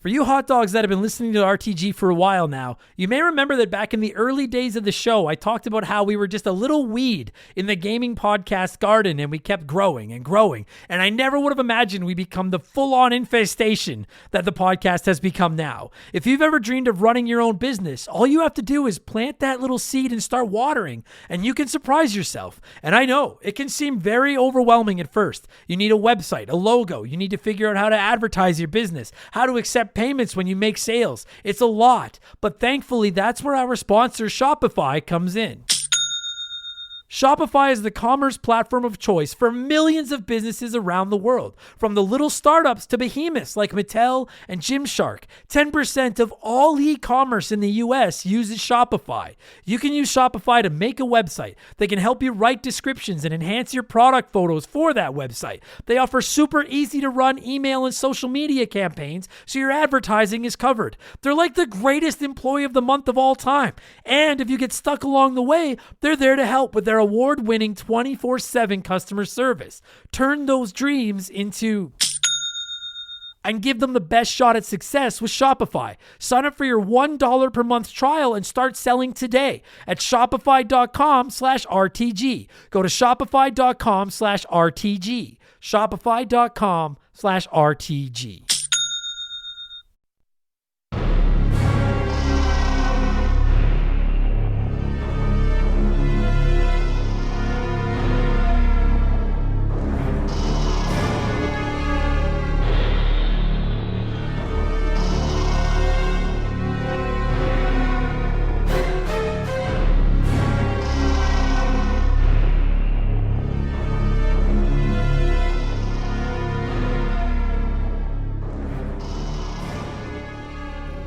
For you hot dogs that have been listening to RTG for a while now, you may remember that back in the early days of the show, I talked about how we were just a little weed in the gaming podcast garden and we kept growing and growing. And I never would have imagined we'd become the full-on infestation that the podcast has become now. If you've ever dreamed of running your own business, all you have to do is plant that little seed and start watering, and you can surprise yourself. And I know, it can seem very overwhelming at first. You need a website, a logo, you need to figure out how to advertise your business, how to accept payments when you make sales. It's a lot, but thankfully that's where our sponsor Shopify comes in. Shopify is the commerce platform of choice for millions of businesses around the world, from the little startups to behemoths like Mattel and Gymshark. 10% of all e-commerce in the US uses Shopify. You can use Shopify to make a website. They can help you write descriptions and enhance your product photos for that website. They offer super easy to run email and social media campaigns so your advertising is covered. They're like the greatest employee of the month of all time. And if you get stuck along the way, they're there to help with their award-winning 24/7 customer service. Turn those dreams into and give them the best shot at success with Shopify. Sign up for your $1 per month trial and start selling today at shopify.com/RTG. Go to shopify.com/RTG. Shopify.com/RTG.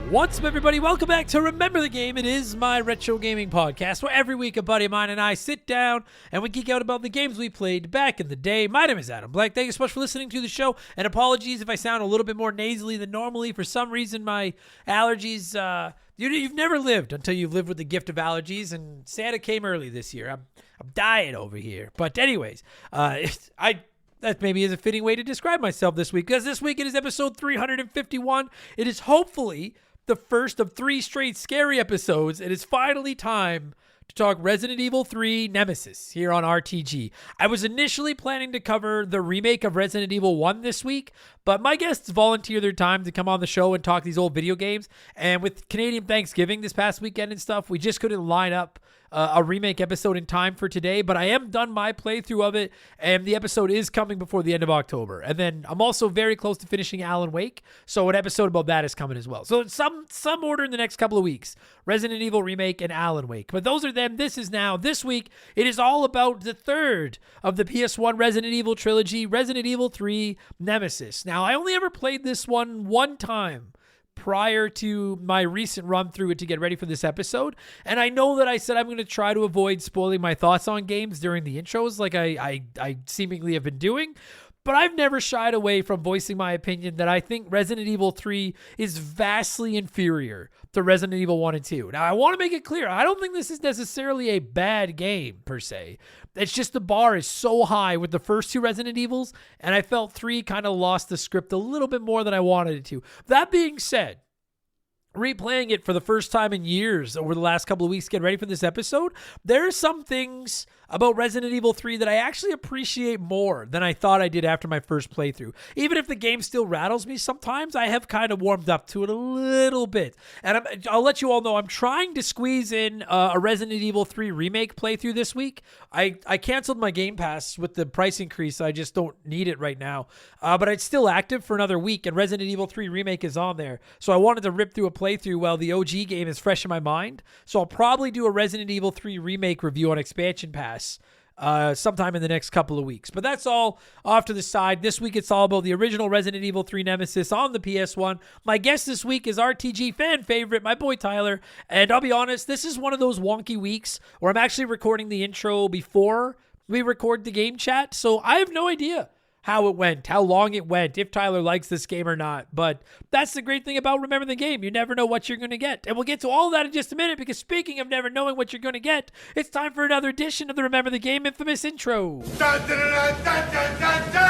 What's up, everybody? Welcome back to Remember the Game. It is my retro gaming podcast where every week a buddy of mine and I sit down and we geek out about the games we played back in the day. My name is Adam Black. Thank you so much for listening to the show, and apologies if I sound a little bit more nasally than normally. For some reason, my allergies, you've never lived until you've lived with the gift of allergies, and Santa came early this year. I'm dying over here. But anyways, that maybe is a fitting way to describe myself this week, because this week it is episode 351. It is hopefully the first of 3 straight scary episodes. It is finally time to talk Resident Evil 3 Nemesis here on RTG. I was initially planning to cover the remake of Resident Evil 1 this week, but my guests volunteered their time to come on the show and talk these old video games. And with Canadian Thanksgiving this past weekend and stuff, we just couldn't line up a remake episode in time for today, but I am done my playthrough of it, and the episode is coming before the end of October. And then I'm also very close to finishing Alan Wake, so an episode about that is coming as well. So some order in the next couple of weeks: Resident Evil Remake and Alan Wake. But those are them. This week, it is all about the third of the PS1 Resident Evil trilogy, Resident Evil 3 Nemesis. Now, I only ever played this one time prior to my recent run through it to get ready for this episode. And I know that I said I'm going to try to avoid spoiling my thoughts on games during the intros like I seemingly have been doing. But I've never shied away from voicing my opinion that I think Resident Evil 3 is vastly inferior to Resident Evil 1 and 2. Now, I want to make it clear, I don't think this is necessarily a bad game, per se. It's just the bar is so high with the first 2 Resident Evils, and I felt 3 kind of lost the script a little bit more than I wanted it to. That being said, replaying it for the first time in years over the last couple of weeks, getting ready for this episode, there are some things about Resident Evil 3 that I actually appreciate more than I thought I did after my first playthrough. Even if the game still rattles me sometimes, I have kind of warmed up to it a little bit. And I'll let you all know I'm trying to squeeze in a Resident Evil 3 remake playthrough this week. I canceled my Game Pass with the price increase. I just don't need it right now. But it's still active for another week, and Resident Evil 3 remake is on there. So I wanted to rip through a playthrough while the OG game is fresh in my mind. So I'll probably do a Resident Evil 3 remake review on Expansion Pass sometime in the next couple of weeks. But that's all off to the side. This week, it's all about the original Resident Evil 3 Nemesis on the PS1. My guest this week is RTG fan favorite, my boy Tyler. And I'll be honest, this is one of those wonky weeks where I'm actually recording the intro before we record the game chat. So I have no idea how it went, how long it went, if Tyler likes this game or not. But that's the great thing about Remember the Game. You never know what you're going to get. And we'll get to all that in just a minute, because speaking of never knowing what you're going to get, it's time for another edition of the Remember the Game infamous intro. Dun, dun, dun, dun, dun, dun, dun!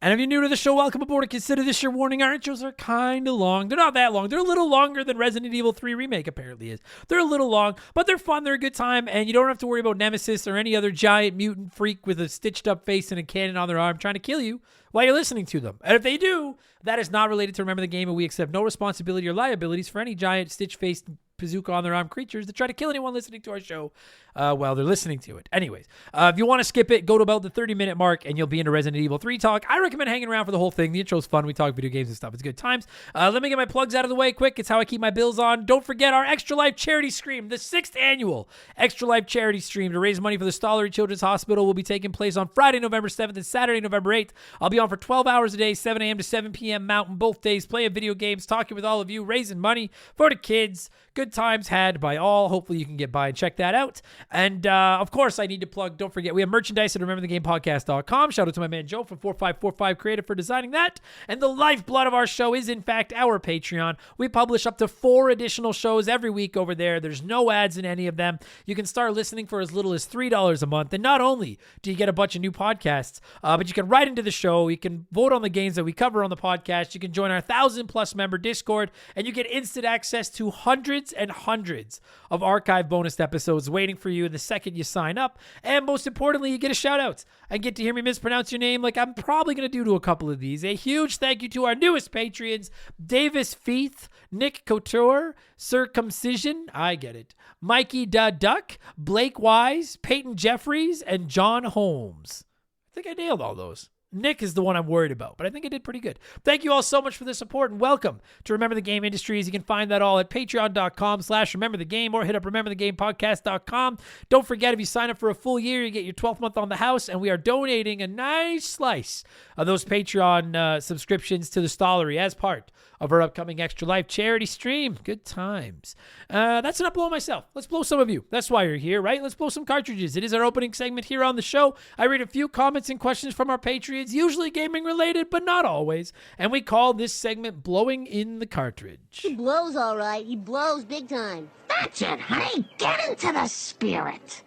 And if you're new to the show, welcome aboard and consider this your warning. Our intros are kind of long. They're not that long. They're a little longer than Resident Evil 3 Remake apparently is. They're a little long, but they're fun. They're a good time, and you don't have to worry about Nemesis or any other giant mutant freak with a stitched up face and a cannon on their arm trying to kill you while you're listening to them. And if they do, that is not related to Remember the Game, and we accept no responsibility or liabilities for any giant stitch-faced bazooka on their arm creatures that try to kill anyone listening to our show while they're listening to it. Anyways, if you want to skip it, go to about the 30-minute mark and you'll be into Resident Evil 3 talk. I recommend hanging around for the whole thing. The intro's fun. We talk video games and stuff. It's good times. Let me get my plugs out of the way quick. It's how I keep my bills on. Don't forget our Extra Life charity stream, the 6th annual Extra Life charity stream to raise money for the Stollery Children's Hospital will be taking place on Friday, November 7th and Saturday, November 8th. I'll be on for 12 hours a day, 7 a.m. to 7 p.m. Mountain, both days, playing video games, talking with all of you, raising money for the kids. Good times had by all. Hopefully you can get by and check that out. And of course, I need to plug, don't forget, we have merchandise at rememberthegamepodcast.com. Shout out to my man Joe from 4545 Creative for designing that. And the lifeblood of our show is, in fact, our Patreon. We publish up to 4 additional shows every week over there. There's no ads in any of them. You can start listening for as little as $3 a month. And not only do you get a bunch of new podcasts, but you can write into the show. You can vote on the games that we cover on the podcast. You can join our 1,000+ member Discord, and you get instant access to hundreds and hundreds of archive bonus episodes waiting for you the second you sign up. And most importantly, you get a shout out and get to hear me mispronounce your name like I'm probably going to do to a couple of these. A huge thank you to our newest Patreons, Davis Feith, Nick Couture, Circumcision, I get it, Mikey Da Duck, Blake Wise, Peyton Jeffries, and John Holmes. I think I nailed all those. Nick is the one I'm worried about, but I think I did pretty good. Thank you all so much for the support, and welcome to Remember the Game Industries. You can find that all at patreon.com/rememberthegame or hit up rememberthegamepodcast.com. Don't forget, if you sign up for a full year, you get your 12th month on the house, and we are donating a nice slice of those Patreon subscriptions to the Stollery as part of our upcoming Extra Life charity stream. Good times. That's enough blowing myself. Let's blow some of you. That's why you're here, right? Let's blow some cartridges. It is our opening segment here on the show. I read a few comments and questions from our Patreons, usually gaming related, but not always. And we call this segment Blowing in the Cartridge. He blows all right. He blows big time. That's it, honey. Get into the spirit.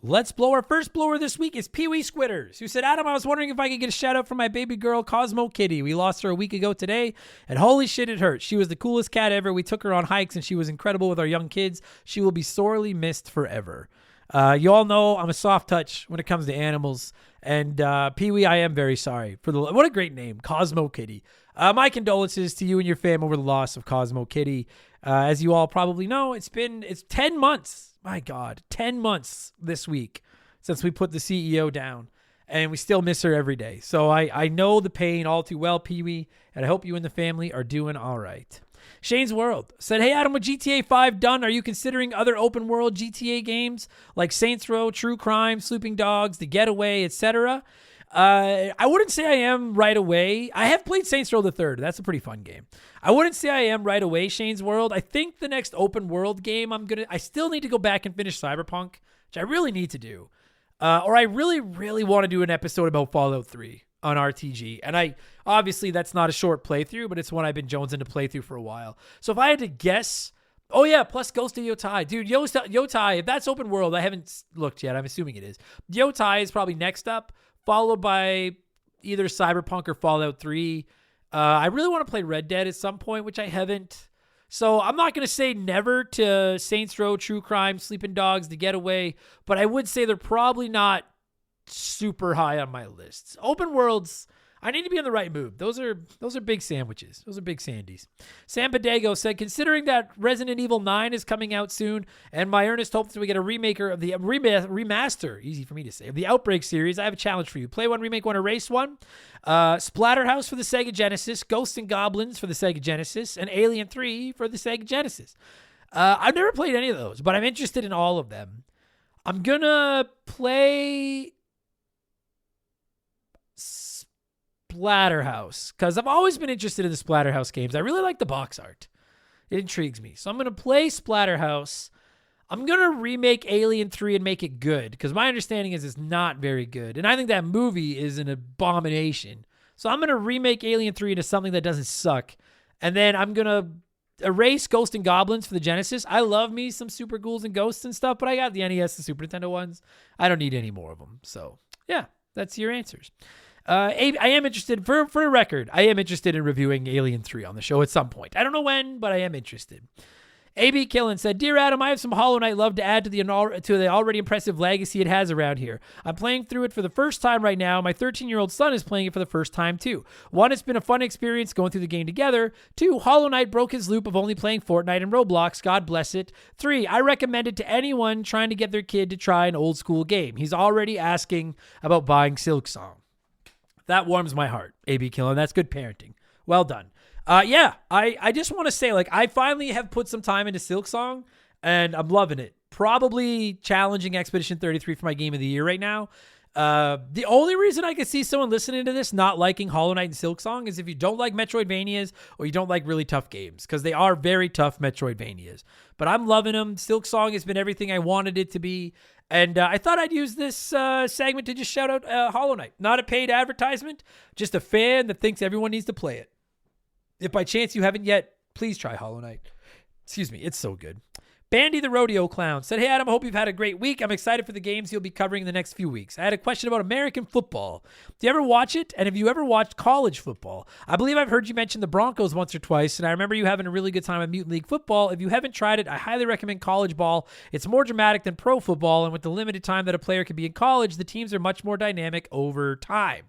Let's blow. Our first blower this week is Pee-wee Squitters, who said, Adam, I was wondering if I could get a shout out from my baby girl, Cosmo Kitty. We lost her a week ago today, and holy shit, it hurt. She was the coolest cat ever. We took her on hikes, and she was incredible with our young kids. She will be sorely missed forever. You all know I'm a soft touch when it comes to animals, and Pee-wee, I am very sorry for what a great name, Cosmo Kitty. My condolences to you and your fam over the loss of Cosmo Kitty. As you all probably know, it's 10 months. My God, 10 months this week since we put the CEO down, and we still miss her every day. So I know the pain all too well, Pee-wee, and I hope you and the family are doing all right. Shane's World said, hey, Adam, with GTA 5 done, are you considering other open world GTA games like Saints Row, True Crime, Sleeping Dogs, The Getaway, etc.? I wouldn't say I am right away. I have played Saints Row the Third. That's a pretty fun game. I wouldn't say I am right away, Shane's World. I think the next open world game I still need to go back and finish Cyberpunk, which I really need to do. Or I really, really want to do an episode about Fallout 3 on RTG. And obviously that's not a short playthrough, but it's one I've been jonesing to play through for a while. So if I had to guess, oh yeah, plus Ghost of Yotai. Dude, Yotai, if that's open world, I haven't looked yet. I'm assuming it is. Yotai is probably next up, followed by either Cyberpunk or Fallout 3. I really want to play Red Dead at some point, which I haven't. So I'm not going to say never to Saints Row, True Crime, Sleeping Dogs, The Getaway, but I would say they're probably not super high on my lists. Open worlds, I need to be in the right mood. Those are big sandwiches. Those are big sandies. Sam Bodego said, considering that Resident Evil 9 is coming out soon, and my earnest hopes that we get a remaker of the remaster, easy for me to say, of the Outbreak series, I have a challenge for you. Play one, remake one, erase one. Splatterhouse for the Sega Genesis, Ghosts and Goblins for the Sega Genesis, and Alien 3 for the Sega Genesis. I've never played any of those, but I'm interested in all of them. I'm gonna play Splatterhouse, because I've always been interested in the Splatterhouse games. I really like the box art. It intrigues me. So I'm going to play Splatterhouse. I'm going to remake Alien 3 and make it good, because my understanding is it's not very good. And I think that movie is an abomination. So I'm going to remake Alien 3 into something that doesn't suck. And then I'm going to erase Ghosts and Goblins for the Genesis. I love me some Super Ghouls and Ghosts and stuff, but I got the NES and Super Nintendo ones. I don't need any more of them. So Yeah, that's your answers. I am interested, for a record, I am interested in reviewing Alien 3 on the show at some point. I don't know when, but I am interested. AB Killen said, Dear Adam, I have some Hollow Knight love to add to the already impressive legacy it has around here. I'm playing through it for the first time right now. My 13-year-old son is playing it for the first time too. 1, it's been a fun experience going through the game together. 2, Hollow Knight broke his loop of only playing Fortnite and Roblox. God bless it. 3, I recommend it to anyone trying to get their kid to try an old school game. He's already asking about buying Silksong. That warms my heart, AB Killen. That's good parenting. Well done. I just want to say, like, I finally have put some time into Silksong, and I'm loving it. Probably challenging Expedition 33 for my game of the year right now. The only reason I could see someone listening to this not liking Hollow Knight and Silksong is if you don't like Metroidvanias or you don't like really tough games, because they are very tough Metroidvanias. But I'm loving them. Silksong has been everything I wanted it to be. And I thought I'd use this segment to just shout out Hollow Knight. Not a paid advertisement, just a fan that thinks everyone needs to play it. If by chance you haven't yet, please try Hollow Knight. Excuse me, it's so good. Bandy the Rodeo Clown said, Hey Adam, I hope you've had a great week. I'm excited for the games you'll be covering in the next few weeks. I had a question about American football. Do you ever watch it? And have you ever watched college football? I believe I've heard you mention the Broncos once or twice, and I remember you having a really good time at Mutant League football. If you haven't tried it, I highly recommend college ball. It's more dramatic than pro football, and with the limited time that a player can be in college, the teams are much more dynamic over time.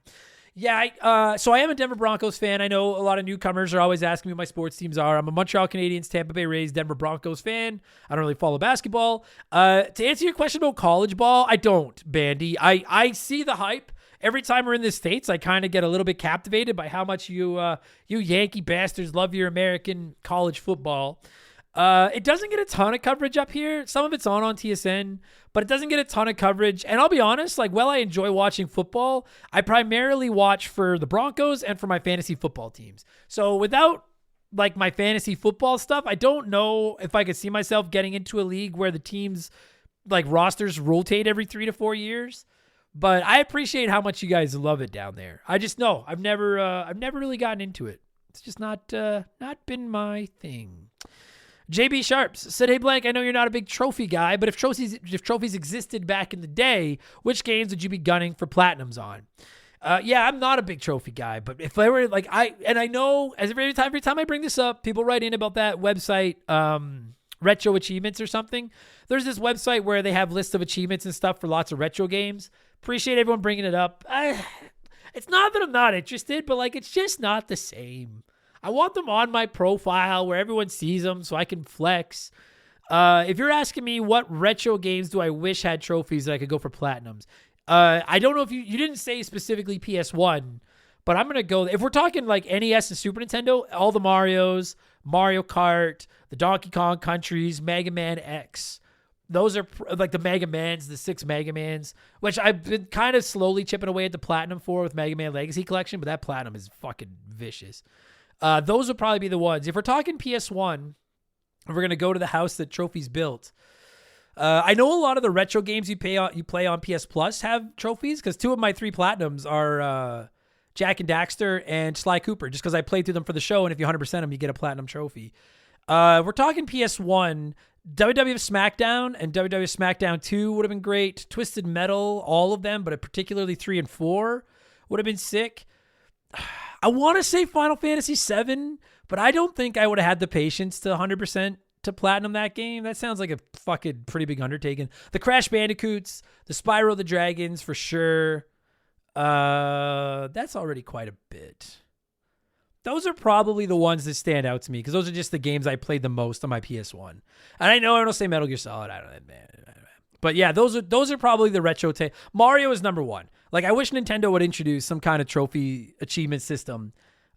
Yeah, so I am a Denver Broncos fan. I know a lot of newcomers are always asking me what my sports teams are. I'm a Montreal Canadiens, Tampa Bay Rays, Denver Broncos fan. I don't really follow basketball. To answer your question about college ball, I don't, Bandy. I see the hype. Every time we're in the States, I kind of get a little bit captivated by how much you Yankee bastards love your American college football. It doesn't get a ton of coverage up here. Some of it's on TSN, but it doesn't get a ton of coverage. And I'll be honest, like, while I enjoy watching football, I primarily watch for the Broncos and for my fantasy football teams. So without, like, my fantasy football stuff, I don't know if I could see myself getting into a league where the teams, like, rosters rotate every 3 to 4 years. But I appreciate how much you guys love it down there. I just know I've never really gotten into it. It's just not been my thing. JB Sharps said, Hey Blank, I know you're not a big trophy guy, but if trophies existed back in the day, which games would you be gunning for platinums on? Yeah, I'm not a big trophy guy, but if I were like, I know as every time I bring this up, people write in about that website, Retro Achievements or something. There's this website where they have lists of achievements and stuff for lots of retro games. Appreciate everyone bringing it up. It's not that I'm not interested, but like, it's just not the same. I want them on my profile where everyone sees them so I can flex. If you're asking me what retro games do I wish had trophies that I could go for platinums, I don't know if you didn't say specifically PS1, but I'm going to go, if we're talking like NES and Super Nintendo, all the Marios, Mario Kart, the Donkey Kong Countries, Mega Man X. Those are like the Mega Mans, the 6 Mega Mans, which I've been kind of slowly chipping away at the platinum for with Mega Man Legacy Collection, but that platinum is fucking vicious. Those would probably be the ones. If we're talking PS1, we're going to go to the house that Trophies built. I know a lot of the retro games you play on PS Plus have trophies, because 2 of my 3 platinums are Jack and Daxter and Sly Cooper, just because I played through them for the show, and if you 100% them, you get a platinum trophy. We're talking PS1, WWF SmackDown and WWF SmackDown 2 would have been great. Twisted Metal, all of them, but particularly 3 and 4 would have been sick. I want to say Final Fantasy VII, but I don't think I would have had the patience to 100% to platinum that game. That sounds like a fucking pretty big undertaking. The Crash Bandicoots, the Spyro the Dragons for sure. That's already quite a bit. Those are probably the ones that stand out to me, because those are just the games I played the most on my PS1. And I know I don't say Metal Gear Solid. I don't know. But yeah, those are probably the retro Mario is number 1. Like, I wish Nintendo would introduce some kind of trophy achievement system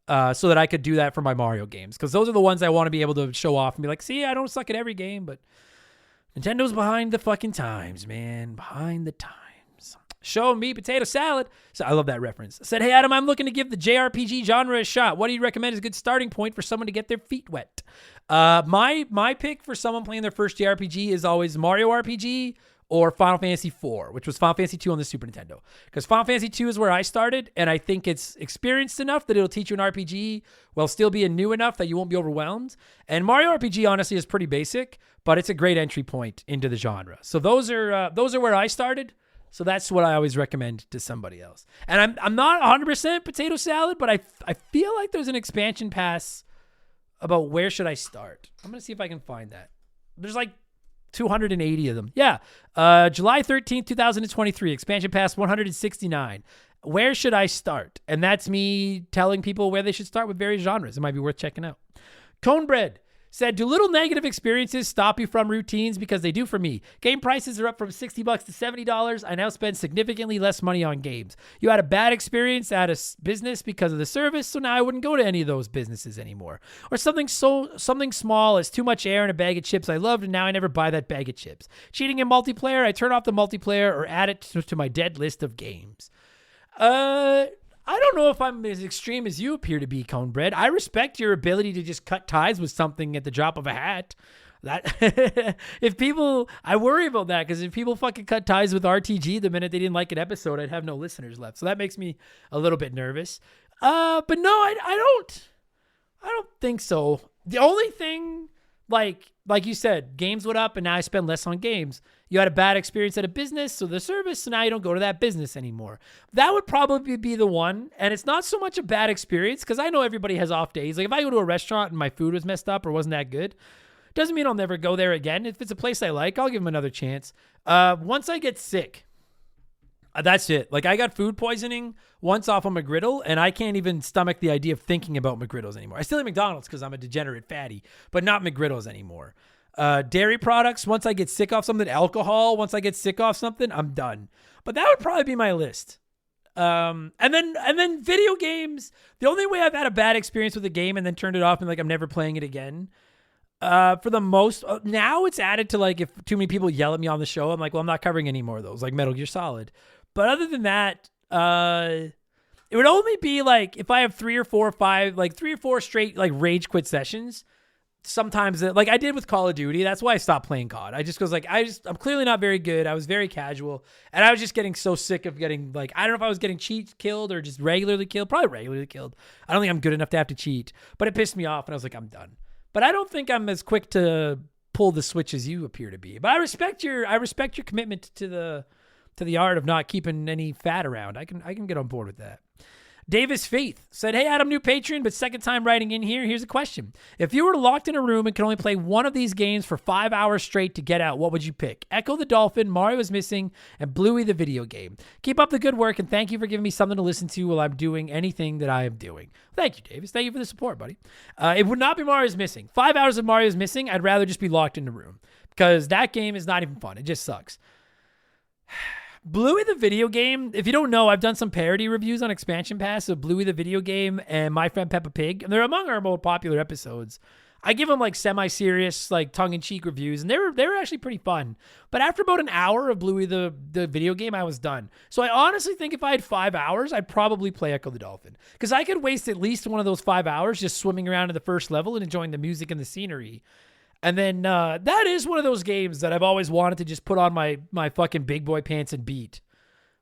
so that I could do that for my Mario games, because those are the ones I want to be able to show off and be like, see, I don't suck at every game, but Nintendo's behind the fucking times, man. Behind the times. Show me potato salad. So I love that reference. Said, hey, Adam, I'm looking to give the JRPG genre a shot. What do you recommend is a good starting point for someone to get their feet wet? My pick for someone playing their first JRPG is always Mario RPG or Final Fantasy IV, which was Final Fantasy II on the Super Nintendo. Because Final Fantasy II is where I started, and I think it's experienced enough that it'll teach you an RPG while still being new enough that you won't be overwhelmed. And Mario RPG, honestly, is pretty basic, but it's a great entry point into the genre. So those are where I started. So that's what I always recommend to somebody else. And I'm not 100% potato salad, but I feel like there's an expansion pass about where should I start. I'm going to see if I can find that. There's like 280 of them. Yeah. July 13th, 2023, expansion pass 169. Where should I start? And that's me telling people where they should start with various genres. It might be worth checking out. Conebread said, do little negative experiences stop you from routines? Because they do for me. Game prices are up from $60 to $70. I now spend significantly less money on games. You had a bad experience at a business because of the service, so now I wouldn't go to any of those businesses anymore. Or something small as too much air in a bag of chips I loved, and now I never buy that bag of chips. Cheating in multiplayer, I turn off the multiplayer or add it to my dead list of games. I don't know if I'm as extreme as you appear to be, Conebread. I respect your ability to just cut ties with something at the drop of a hat. That I worry about that, because if people fucking cut ties with RTG the minute they didn't like an episode, I'd have no listeners left. So that makes me a little bit nervous. But no, I don't think so. The only thing, like you said, games went up and now I spend less on games. You had a bad experience at a business, so the service, so now you don't go to that business anymore. That would probably be the one. And it's not so much a bad experience, because I know everybody has off days. Like if I go to a restaurant and my food was messed up or wasn't that good, doesn't mean I'll never go there again. If it's a place I like, I'll give them another chance. Once I get sick, that's it. Like I got food poisoning once off a McGriddle, and I can't even stomach the idea of thinking about McGriddles anymore. I still eat McDonald's because I'm a degenerate fatty, but not McGriddles anymore. Dairy products, once I get sick off something. Alcohol, once I get sick off something, I'm done. But that would probably be my list. And then video games. The only way I've had a bad experience with a game and then turned it off and like I'm never playing it again. For the most, now it's added to like if too many people yell at me on the show, I'm like, well, I'm not covering any more of those, like Metal Gear Solid. But other than that, it would only be like if I have 3 or 4 or 5, like 3 or 4 straight like rage quit sessions. Sometimes like I did with Call of Duty. That's why I stopped playing COD. I just goes like, I'm clearly not very good. I was very casual, and I was just getting so sick of getting like, I don't know if I was getting cheat killed or just regularly killed. Probably regularly killed. I don't think I'm good enough to have to cheat, but it pissed me off, and I was like, I'm done. But I don't think I'm as quick to pull the switch as you appear to be. But I respect your commitment to the art of not keeping any fat around. I can get on board with that. Davis Faith said, hey, Adam, new patron, but second time writing in here. Here's a question. If you were locked in a room and could only play one of these games for 5 hours straight to get out, what would you pick? Echo the Dolphin, Mario is Missing, and Bluey the video game. Keep up the good work, and thank you for giving me something to listen to while I'm doing anything that I am doing. Thank you, Davis. Thank you for the support, buddy. It would not be Mario is Missing. 5 hours of Mario is Missing, I'd rather just be locked in the room, because that game is not even fun. It just sucks. Bluey the video game, if you don't know, I've done some parody reviews on Expansion Pass of Bluey the video game and My Friend Peppa Pig, and they're among our more popular episodes. I give them like semi-serious, like tongue-in-cheek reviews, and they were actually pretty fun. But after about an hour of Bluey the video game, I was done. So I honestly think if I had 5 hours, I'd probably play Echo the Dolphin, because I could waste at least one of those 5 hours just swimming around in the first level and enjoying the music and the scenery. And then that is one of those games that I've always wanted to just put on my fucking big boy pants and beat.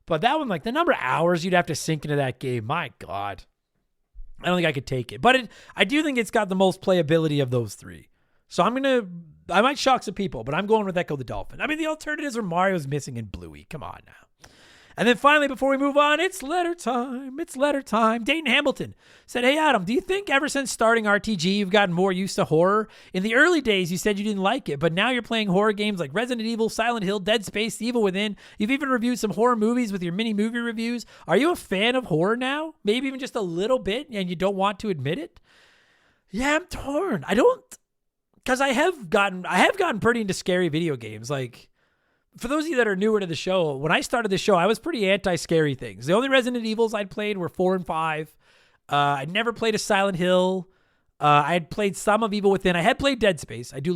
But that one, like the number of hours you'd have to sink into that game, my God. I don't think I could take it. But I do think it's got the most playability of those three. So I might shock some people, but I'm going with Echo the Dolphin. I mean, the alternatives are Mario's Missing and Bluey. Come on now. And then finally, before we move on, it's letter time. It's letter time. Dayton Hamilton said, hey, Adam, do you think ever since starting RTG, you've gotten more used to horror? In the early days, you said you didn't like it, but now you're playing horror games like Resident Evil, Silent Hill, Dead Space, The Evil Within. You've even reviewed some horror movies with your mini movie reviews. Are you a fan of horror now? Maybe even just a little bit, and you don't want to admit it? Yeah, I'm torn. Because I have gotten pretty into scary video games. Like, for those of you that are newer to the show, when I started the show, I was pretty anti-scary things. The only Resident Evils I'd played were 4 and 5. I'd never played a Silent Hill. I had played some of Evil Within. I had played Dead Space. I do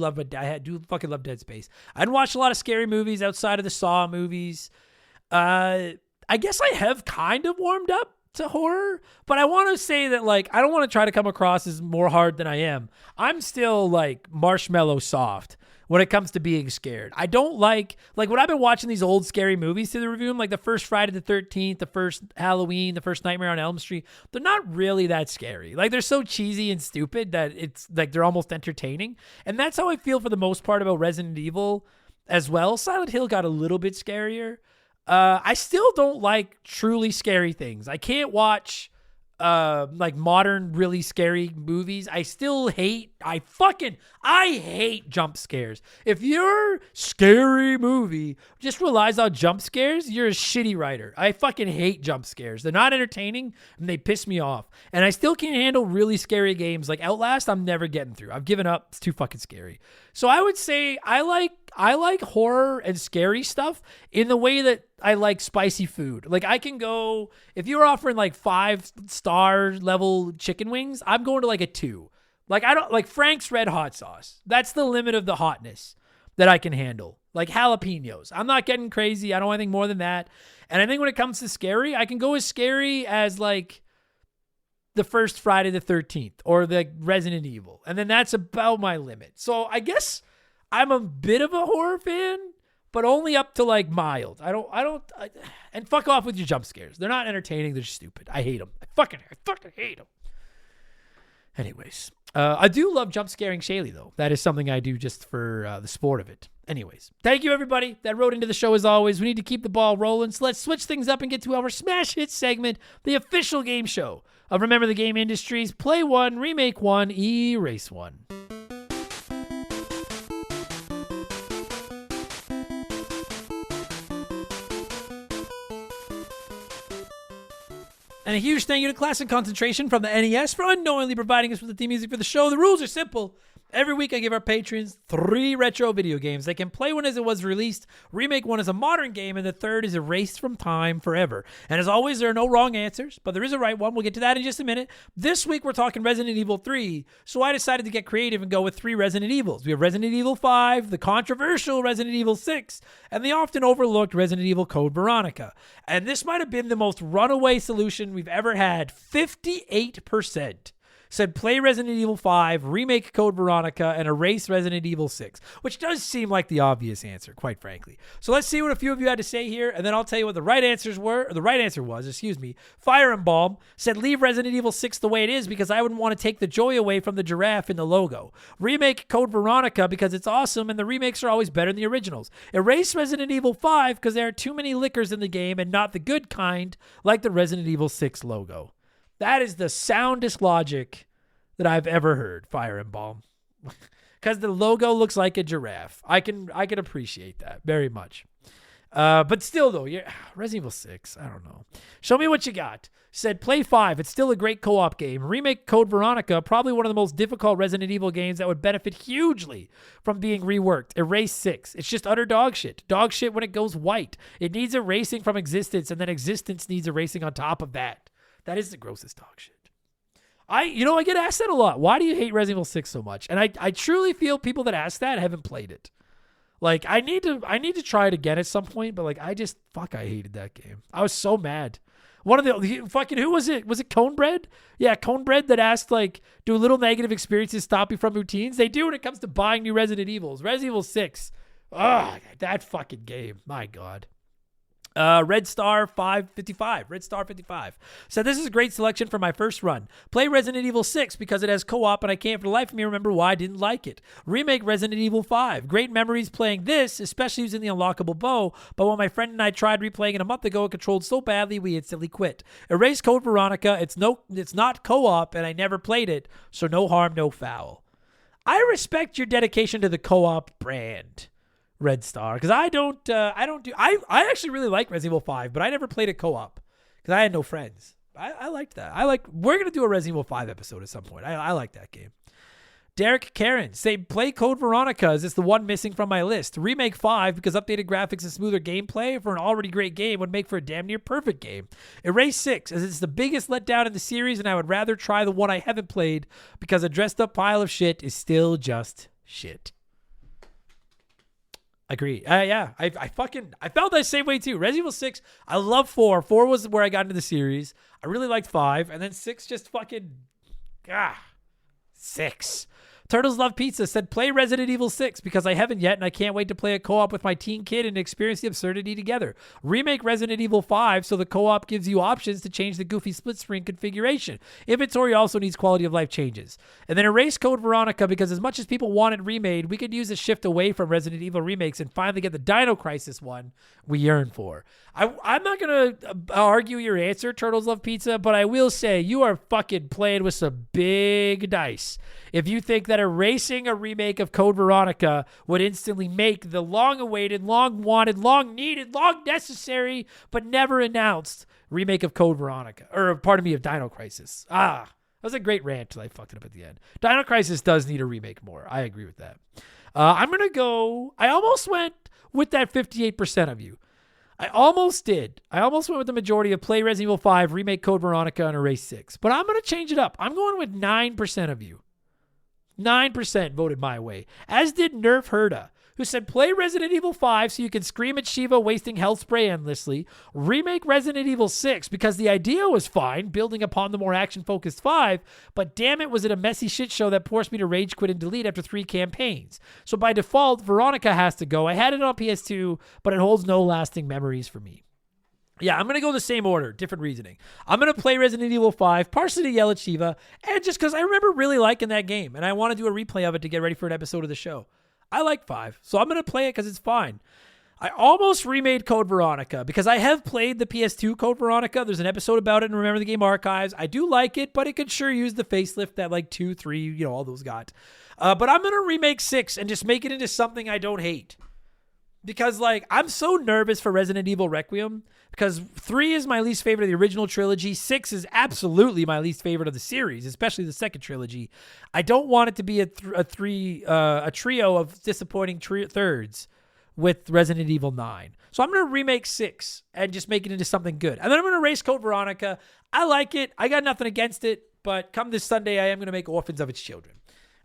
fucking love Dead Space. I'd watched a lot of scary movies outside of the Saw movies. I guess I have kind of warmed up to horror, but I want to say that, like, I don't want to try to come across as more hard than I am. I'm still like marshmallow soft when it comes to being scared. I don't like when I've been watching these old scary movies to the review, like the first Friday the 13th, the first Halloween, the first Nightmare on Elm Street, they're not really that scary. Like, they're so cheesy and stupid that it's like they're almost entertaining. And that's how I feel for the most part about Resident Evil as well. Silent Hill got a little bit scarier. I still don't like truly scary things. I can't watch like modern really scary movies. I hate jump scares. If your scary movie just relies on jump scares, you're a shitty writer. I fucking hate jump scares. They're not entertaining and they piss me off. And I still can't handle really scary games like Outlast. I'm never getting through. I've given up. It's too fucking scary. So I would say I like horror and scary stuff in the way that I like spicy food. Like I can go, if you're offering like 5-star level chicken wings, I'm going to like a 2. Like I don't like Frank's Red Hot sauce. That's the limit of the hotness that I can handle. Like jalapenos. I'm not getting crazy. I don't want anything more than that. And I think when it comes to scary, I can go as scary as like the first Friday the 13th or the Resident Evil. And then that's about my limit. So I guess I'm a bit of a horror fan, but only up to like mild. And fuck off with your jump scares. They're not entertaining. They're stupid. I hate them. I fucking hate them. Anyways, I do love jump scaring Shaylee though. That is something I do just for the sport of it. Anyways, thank you everybody that wrote into the show as always. We need to keep the ball rolling. So let's switch things up and get to our smash hit segment, the official game show of Remember the Game Industries. Play 1, remake 1, erase 1. And a huge thank you to Classic Concentration from the NES for unknowingly providing us with the theme music for the show. The rules are simple. Every week I give our patrons 3 retro video games. They can play one as it was released, remake one as a modern game, and the third is erased from time forever. And as always, there are no wrong answers, but there is a right one. We'll get to that in just a minute. This week we're talking Resident Evil 3, so I decided to get creative and go with 3 Resident Evils. We have Resident Evil 5, the controversial Resident Evil 6, and the often overlooked Resident Evil Code Veronica. And this might have been the most runaway solution we've ever had. 58% said play Resident Evil 5, remake Code Veronica, and erase Resident Evil 6, which does seem like the obvious answer, quite frankly. So let's see what a few of you had to say here, and then I'll tell you what the right answer was. Fire Embalm said leave Resident Evil 6 the way it is because I wouldn't want to take the joy away from the giraffe in the logo. Remake Code Veronica because it's awesome and the remakes are always better than the originals. Erase Resident Evil 5 because there are too many lickers in the game and not the good kind like the Resident Evil 6 logo. That is the soundest logic that I've ever heard, Fire Embalm. Because the logo looks like a giraffe. I can appreciate that very much. But still, though, Resident Evil 6, I don't know. Show me what you got. Said play 5. It's still a great co-op game. Remake Code Veronica, probably one of the most difficult Resident Evil games that would benefit hugely from being reworked. Erase 6. It's just utter dog shit. Dog shit when it goes white. It needs erasing from existence, and then existence needs erasing on top of that. That is the grossest dog shit. I get asked that a lot. Why do you hate Resident Evil 6 so much? And I truly feel people that ask that haven't played it. Like, I need to try it again at some point, but like, I hated that game. I was so mad. One of the fucking, who was it? Was it Conebread? Yeah, Conebread that asked, like, do little negative experiences stop you from routines? They do when it comes to buying new Resident Evils. Resident Evil 6. Ugh, that fucking game. My God. Red Star 55 said this is a great selection for my first run. Play Resident Evil 6 because it has co-op and I can't for the life of me remember why I didn't like it. Remake Resident Evil 5. Great memories playing this, especially using the unlockable bow, but when my friend and I tried replaying it a month ago, it controlled so badly we instantly quit. Erase Code Veronica. It's not co-op and I never played it, so no harm, no foul. I respect your dedication to the co-op brand, Red Star, because I actually really like Resident Evil 5, but I never played a co-op because I had no friends. I liked that. We're going to do a Resident Evil 5 episode at some point. I like that game. Derek Karen, say play Code Veronica as it's the one missing from my list. Remake 5 because updated graphics and smoother gameplay for an already great game would make for a damn near perfect game. Erase 6 as it's the biggest letdown in the series and I would rather try the one I haven't played because a dressed up pile of shit is still just shit. Agree. Yeah. I felt that same way too. Resident Evil 6, I love 4. 4 was where I got into the series. I really liked 5. And then 6 just fucking, 6. Turtles Love Pizza said, play Resident Evil 6 because I haven't yet and I can't wait to play a co-op with my teen kid and experience the absurdity together. Remake Resident Evil 5 so the co-op gives you options to change the goofy split screen configuration. Inventory also needs quality of life changes. And then erase Code Veronica because as much as people want it remade, we could use a shift away from Resident Evil remakes and finally get the Dino Crisis one we yearn for. I'm not going to argue your answer, Turtles Love Pizza, but I will say you are fucking playing with some big dice if you think that erasing a remake of Code Veronica would instantly make the long-awaited, long-wanted, long-needed, long-necessary, but never announced remake of Code Veronica, or pardon me, of Dino Crisis. That was a great rant till I fucked it up at the end. Dino Crisis does need a remake more. I agree with that. I'm going to go, I almost went with that 58% of you. I almost did. I almost went with the majority of play Resident Evil 5, remake Code Veronica, and erase 6. But I'm going to change it up. I'm going with 9% of you. 9% voted my way, as did Nerf Herda, who said play Resident Evil 5 so you can scream at Shiva wasting health spray endlessly, remake Resident Evil 6 because the idea was fine, building upon the more action-focused 5, but damn it was it a messy shit show that forced me to rage quit and delete after 3 campaigns. So by default, Veronica has to go. I had it on PS2, but it holds no lasting memories for me. Yeah, I'm going to go the same order, different reasoning. I'm going to play Resident Evil 5, partially to yell at Shiva, and just because I remember really liking that game, and I want to do a replay of it to get ready for an episode of the show. I like 5, so I'm going to play it because it's fine. I almost remade Code Veronica because I have played the PS2 Code Veronica. There's an episode about it in Remember the Game Archives. I do like it, but it could sure use the facelift that like 2, 3, all those got. But I'm going to remake 6 and just make it into something I don't hate. Because I'm so nervous for Resident Evil Requiem because 3 is my least favorite of the original trilogy. 6 is absolutely my least favorite of the series, especially the second trilogy. I don't want it to be a trio of disappointing thirds with Resident Evil 9. So I'm going to remake 6 and just make it into something good. And then I'm going to erase Code Veronica. I like it. I got nothing against it. But come this Sunday, I am going to make orphans of its children.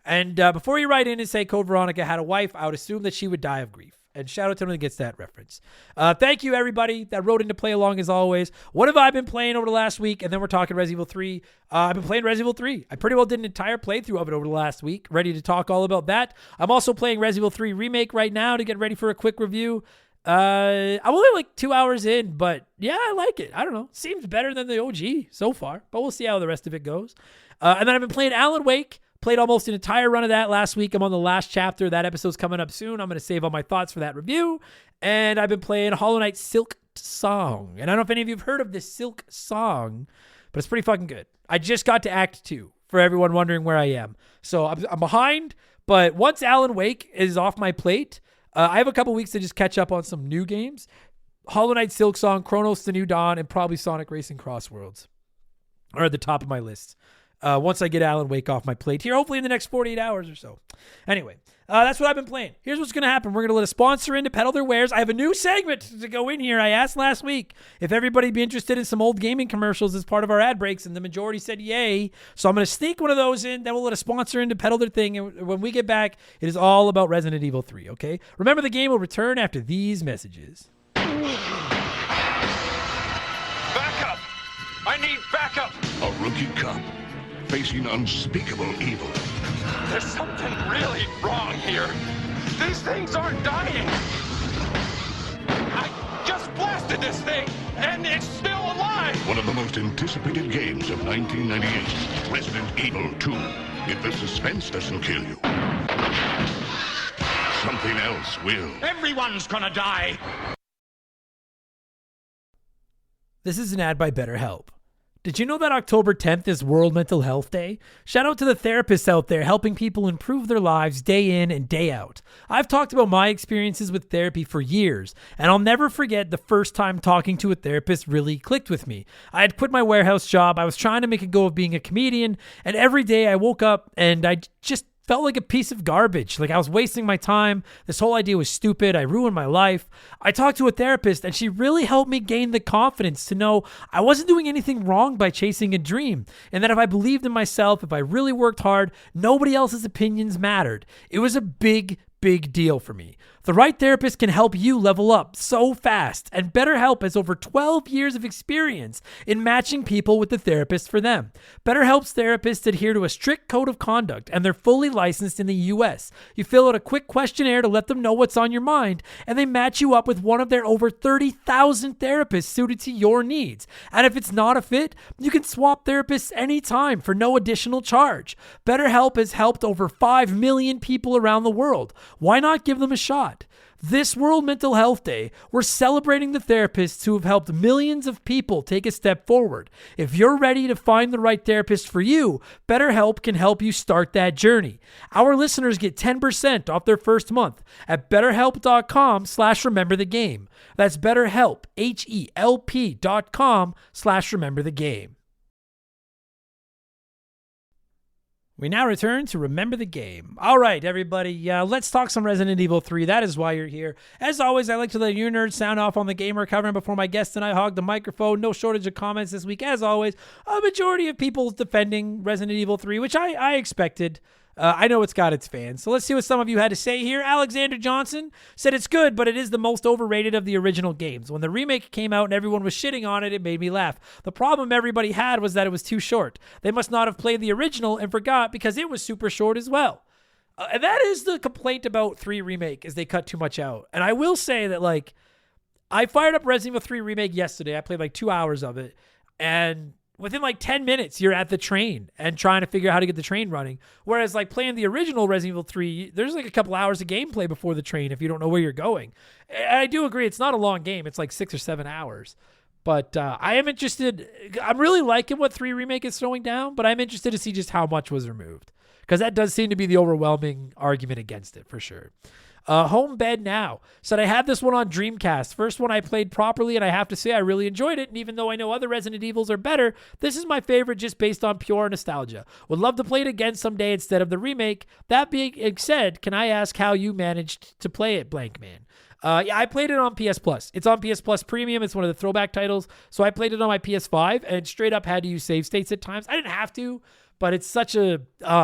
And before you write in and say Code Veronica had a wife, I would assume that she would die of grief. And shout out to anyone that gets that reference. Thank you, everybody that wrote in to play along as always. What have I been playing over the last week? And then we're talking Resident Evil 3. I've been playing Resident Evil 3. I pretty well did an entire playthrough of it over the last week. Ready to talk all about that. I'm also playing Resident Evil 3 Remake right now to get ready for a quick review. I'm only 2 hours in, but yeah, I like it. I don't know. Seems better than the OG so far, but we'll see how the rest of it goes. And then I've been playing Alan Wake. Played almost an entire run of that last week. I'm on the last chapter. That episode's coming up soon. I'm going to save all my thoughts for that review. And I've been playing Hollow Knight Silk Song. And I don't know if any of you have heard of this Silk Song, but it's pretty fucking good. I just got to Act 2 for everyone wondering where I am. So I'm behind, but once Alan Wake is off my plate, I have a couple weeks to just catch up on some new games. Hollow Knight Silk Song, Chronos The New Dawn, and probably Sonic Racing Crossworlds are at the top of my list. Once I get Alan Wake off my plate here, hopefully in the next 48 hours or so. Anyway, that's what I've been playing. Here's what's going to happen. We're going to let a sponsor in to peddle their wares. I have a new segment to go in here. I asked last week if everybody'd be interested in some old gaming commercials as part of our ad breaks, and the majority said yay. So I'm going to sneak one of those in. Then we'll let a sponsor in to peddle their thing. And when we get back, it is all about Resident Evil 3, okay? Remember, the game will return after these messages. Backup! I need backup! A rookie cop facing unspeakable evil. There's something really wrong here. These things aren't dying. I just blasted this thing, and it's still alive. One of the most anticipated games of 1998, Resident Evil 2. If the suspense doesn't kill you, something else will. Everyone's gonna die. This is an ad by BetterHelp. Did you know that October 10th is World Mental Health Day? Shout out to the therapists out there helping people improve their lives day in and day out. I've talked about my experiences with therapy for years, and I'll never forget the first time talking to a therapist really clicked with me. I had quit my warehouse job, I was trying to make a go of being a comedian, and every day I woke up and I just felt like a piece of garbage. Like I was wasting my time. This whole idea was stupid. I ruined my life. I talked to a therapist and she really helped me gain the confidence to know I wasn't doing anything wrong by chasing a dream. And that if I believed in myself, if I really worked hard, nobody else's opinions mattered. It was a big deal for me. The right therapist can help you level up so fast, and BetterHelp has over 12 years of experience in matching people with the therapist for them. BetterHelp's therapists adhere to a strict code of conduct, and they're fully licensed in the U.S. You fill out a quick questionnaire to let them know what's on your mind, and they match you up with one of their over 30,000 therapists suited to your needs. And if it's not a fit, you can swap therapists anytime for no additional charge. BetterHelp has helped over 5 million people around the world. Why not give them a shot? This World Mental Health Day, we're celebrating the therapists who have helped millions of people take a step forward. If you're ready to find the right therapist for you, BetterHelp can help you start that journey. Our listeners get 10% off their first month at betterhelp.com/rememberthegame. That's BetterHelp, HELP.com/rememberthegame. We now return to Remember the Game. All right, everybody, let's talk some Resident Evil 3. That is why you're here. As always, I like to let you nerds sound off on the game we're covering before my guest and I hog the microphone. No shortage of comments this week, as always. A majority of people defending Resident Evil 3, which I expected. I know it's got its fans. So let's see what some of you had to say here. Alexander Johnson said it's good, but it is the most overrated of the original games. When the remake came out and everyone was shitting on it, it made me laugh. The problem everybody had was that it was too short. They must not have played the original and forgot because it was super short as well. And that is the complaint about 3 Remake, is they cut too much out. And I will say that, like, I fired up Resident Evil 3 Remake yesterday. I played like 2 hours of it. And within like 10 minutes, you're at the train and trying to figure out how to get the train running. Whereas like playing the original Resident Evil 3, there's like a couple hours of gameplay before the train if you don't know where you're going. And I do agree, it's not a long game. It's like 6 or 7 hours. But I am interested. I'm really liking what 3 Remake is throwing down, but I'm interested to see just how much was removed. Because that does seem to be the overwhelming argument against it for sure. Home Bed Now said, I had this one on Dreamcast. First one I played properly, and I have to say I really enjoyed it. And even though I know other Resident Evils are better, this is my favorite just based on pure nostalgia. Would love to play it again someday instead of the remake. That being said, can I ask how you managed to play it, Blank Man? Yeah, I played it on PS Plus. It's on PS Plus Premium. It's one of the throwback titles. So I played it on my PS5 and straight up had to use save states at times. I didn't have to, but it's such a,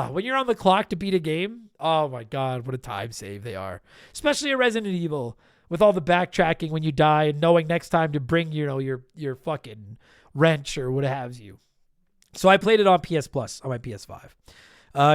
when you're on the clock to beat a game, oh my God, what a time save they are. Especially a Resident Evil with all the backtracking when you die and knowing next time to bring, your fucking wrench or what have you. So I played it on PS Plus on my PS5.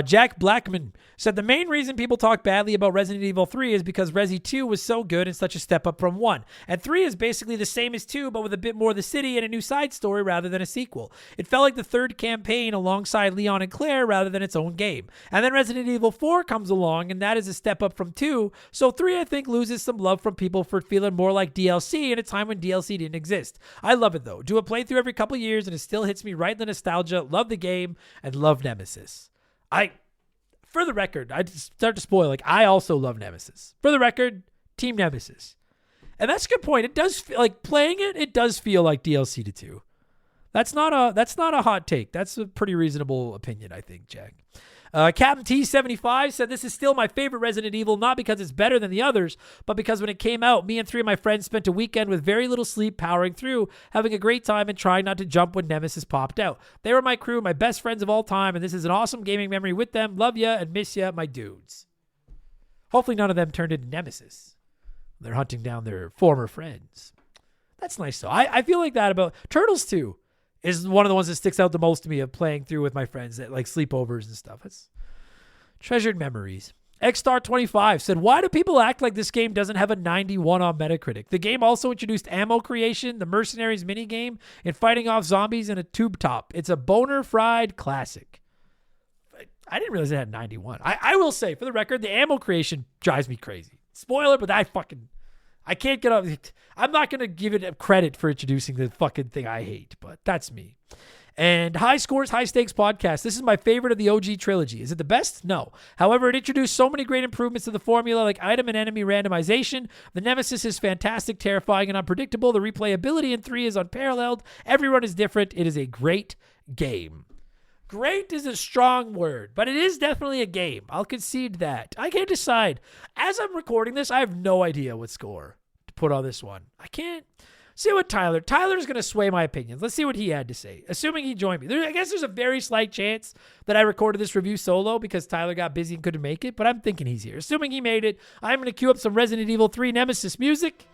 Jack Blackman said the main reason people talk badly about Resident Evil 3 is because Resi 2 was so good and such a step up from 1. And 3 is basically the same as 2, but with a bit more of the city and a new side story rather than a sequel. It felt like the third campaign alongside Leon and Claire rather than its own game. And then Resident Evil 4 comes along, and that is a step up from 2. So 3, I think, loses some love from people for feeling more like DLC in a time when DLC didn't exist. I love it, though. Do a playthrough every couple years, and it still hits me right in the nostalgia. Love the game, and love Nemesis. For the record, I start to spoil, like, I also love Nemesis. For the record, Team Nemesis. And that's a good point. It does feel like playing it does feel like DLC to 2. That's not a hot take. That's a pretty reasonable opinion, I think, Jack. Captain T75 said, this is still my favorite Resident Evil, not because it's better than the others, but because when it came out, me and 3 of my friends spent a weekend with very little sleep powering through, having a great time and trying not to jump when Nemesis popped out. They were my crew, my best friends of all time, and this is an awesome gaming memory with them. Love ya and miss ya, my dudes. Hopefully none of them turned into Nemesis. They're hunting down their former friends. That's nice, though. I feel like that about Turtles 2. Is one of the ones that sticks out the most to me of playing through with my friends at like sleepovers and stuff. It's treasured memories. Xstar25 said, why do people act like this game doesn't have a 91 on Metacritic? The game also introduced ammo creation, the Mercenaries minigame, and fighting off zombies in a tube top. It's a boner fried classic. I didn't realize it had 91. I will say, for the record, the ammo creation drives me crazy. Spoiler, but I can't get up. I'm not going to give it credit for introducing the fucking thing I hate, but that's me. And High Scores, High Stakes Podcast. This is my favorite of the OG trilogy. Is it the best? No. However, it introduced so many great improvements to the formula, like item and enemy randomization. The Nemesis is fantastic, terrifying, and unpredictable. The replayability in 3 is unparalleled. Everyone is different. It is a great game. Great is a strong word, but it is definitely a game. I'll concede that. I can't decide. As I'm recording this, I have no idea what score to put on this one. I can't. see what Tyler's going to sway my opinions. Let's see what he had to say. Assuming he joined me. I guess there's a very slight chance that I recorded this review solo because Tyler got busy and couldn't make it, but I'm thinking he's here. Assuming he made it, I'm going to cue up some Resident Evil 3 Nemesis music.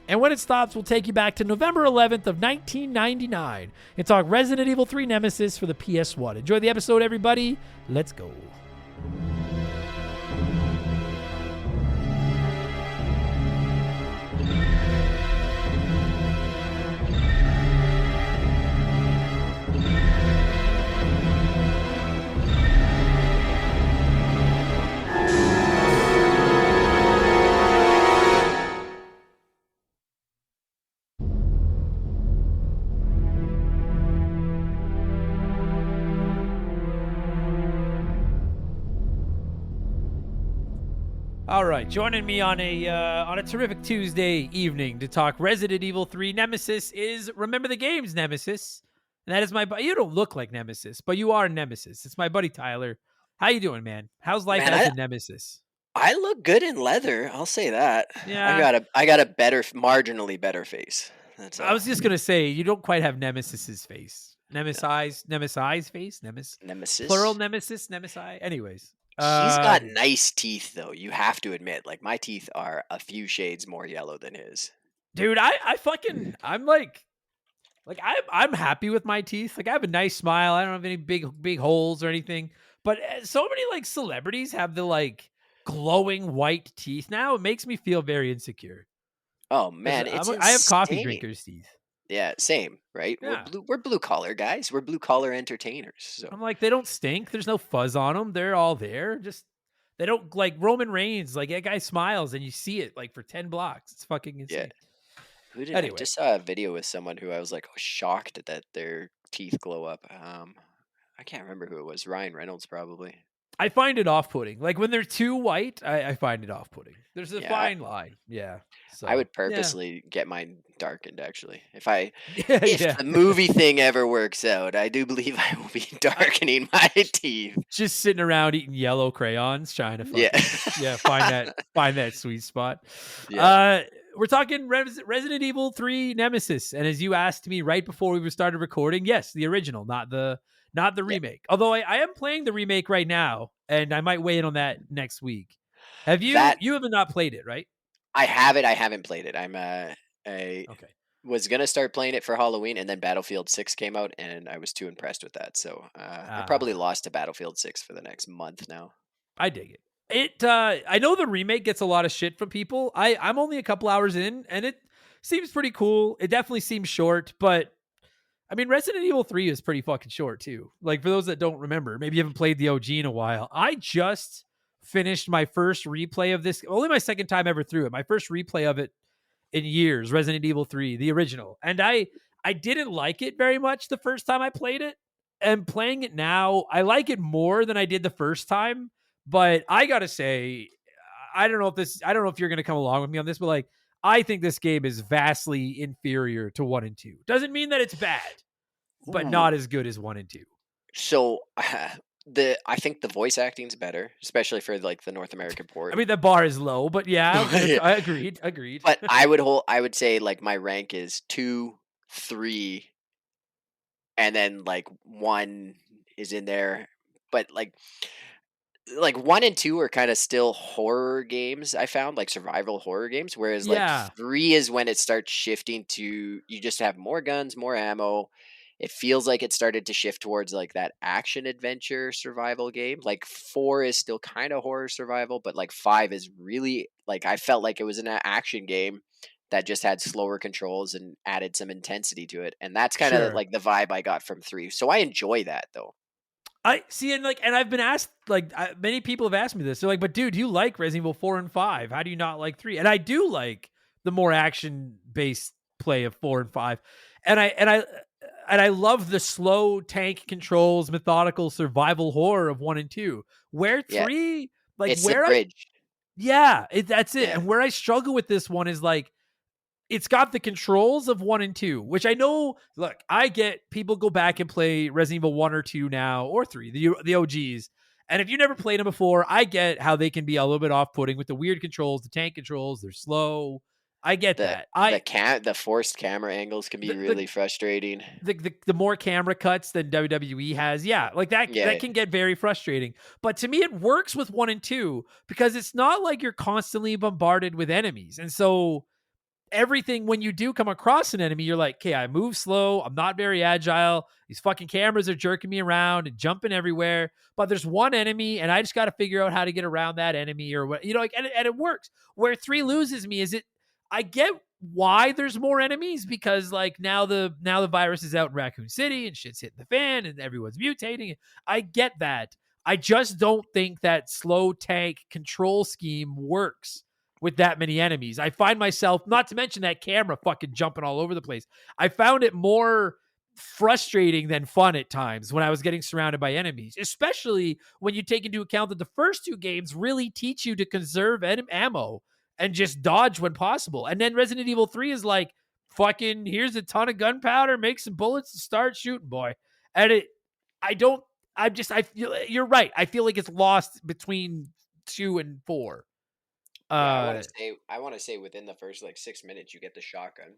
And when it stops, we'll take you back to November 11th of 1999 and talk Resident Evil 3 Nemesis for the PS1. Enjoy the episode, everybody. Let's go. All right, joining me on a terrific Tuesday evening to talk Resident Evil 3 Nemesis is Remember the Game's Nemesis, and that is my buddy. You don't look like Nemesis, but you are Nemesis. It's my buddy Tyler. How you doing, man? How's life as a Nemesis? I look good in leather. I'll say that. Yeah. I got a better, marginally better face. That's I was just gonna say you don't quite have Nemesis's face. Nemesi's face. Nemesis. Plural Nemesis. Nemesi. Anyways. He's got nice teeth, though. You have to admit, like my teeth are a few shades more yellow than his. Dude, I'm happy with my teeth. Like I have a nice smile. I don't have any big holes or anything. But so many like celebrities have the like glowing white teeth now. It makes me feel very insecure. Oh man, it's I have coffee insane. drinkers' teeth. Yeah, same, right? Yeah. We're blue collar guys. We're blue collar entertainers. So I'm like, they don't stink. There's no fuzz on them. They're all there. Just they don't like Roman Reigns. Like that guy smiles and you see it like for 10 blocks. It's fucking insane. Yeah. Anyway. I just saw a video with someone who I was like shocked that their teeth glow up. I can't remember who it was. Ryan Reynolds, probably. I find it off-putting. Like when they're too white, I find it off-putting. There's a fine line. Yeah. So, I would purposely get mine darkened, actually. If Yeah. the movie thing ever works out, I do believe I will be darkening my teeth. Just sitting around eating yellow crayons, trying to find that sweet spot. Yeah. We're talking Resident Evil 3 Nemesis, and as you asked me right before we started recording, yes, the original, not the remake. Although I am playing the remake right now, and I might weigh in on that next week. Have you? You haven't not played it, right? I have it. I haven't played it. Okay. Was gonna start playing it for Halloween, and then Battlefield 6 came out, and I was too impressed with that. So I probably lost to Battlefield 6 for the next month now. I dig it. I know the remake gets a lot of shit from people. I'm only a couple hours in, and it seems pretty cool. It definitely seems short, but I mean, Resident Evil 3 is pretty fucking short too. Like for those that don't remember, maybe you haven't played the OG in a while. I just finished my first replay of this. Only my second time ever through it. My first replay of it in years, Resident Evil 3, the original. And I didn't like it very much the first time I played it. And playing it now, I like it more than I did the first time. But I gotta say, I don't know if you're gonna come along with me on this, but like I think this game is vastly inferior to 1 and 2. Doesn't mean that it's bad, but not as good as 1 and 2. So I think the voice acting's better, especially for like the North American port. I mean, the bar is low, but yeah, I agreed. But I would say like my rank is 2, 3, and then like 1 is in there. But like 1 and 2 are kind of still horror games. I found like survival horror games, whereas like 3 is when it starts shifting to you just have more guns, more ammo. It feels like it started to shift towards like that action adventure survival game. Like 4 is still kind of horror survival, but like 5 is really like I felt like it was an action game that just had slower controls and added some intensity to it. And that's kind of like the vibe I got from 3. So I enjoy that though. I see, and I've been asked, many people have asked me this. They're like, but dude, you like Resident Evil 4 and 5. How do you not like 3? And I do like the more action-based play of 4 and 5. And I love the slow tank controls, methodical survival horror of 1 and 2. Where 3, it's the bridge. That's it. Yeah. And where I struggle with this one is like, it's got the controls of 1 and 2, which I know, look, I get people go back and play Resident Evil 1 or 2 now, or 3, the OGs. And if you never played them before, I get how they can be a little bit off-putting with the weird controls, the tank controls, they're slow. I get The that. the forced camera angles can be The really frustrating. the more camera cuts than WWE has, yeah, like that Yeah, can get very frustrating. But to me, it works with 1 and 2 because it's not like you're constantly bombarded with enemies, and so everything when you do come across an enemy, you're like, okay, I move slow. I'm not very agile. These fucking cameras are jerking me around and jumping everywhere. But there's one enemy, and I just got to figure out how to get around that enemy or what, like, and it works. Where 3 loses me is I get why there's more enemies because like now the virus is out in Raccoon City and shit's hitting the fan and everyone's mutating. I get that. I just don't think that slow tank control scheme works with that many enemies. I find myself, not to mention that camera fucking jumping all over the place. I found it more frustrating than fun at times when I was getting surrounded by enemies, especially when you take into account that the first 2 games really teach you to conserve ammo and just dodge when possible. And then Resident Evil 3 is like, fucking, here's a ton of gunpowder, make some bullets and start shooting, boy. And I don't, I feel, you're right. I feel like it's lost between 2 and 4. yeah. Uh, I want to say within the first like 6 minutes, you get the shotgun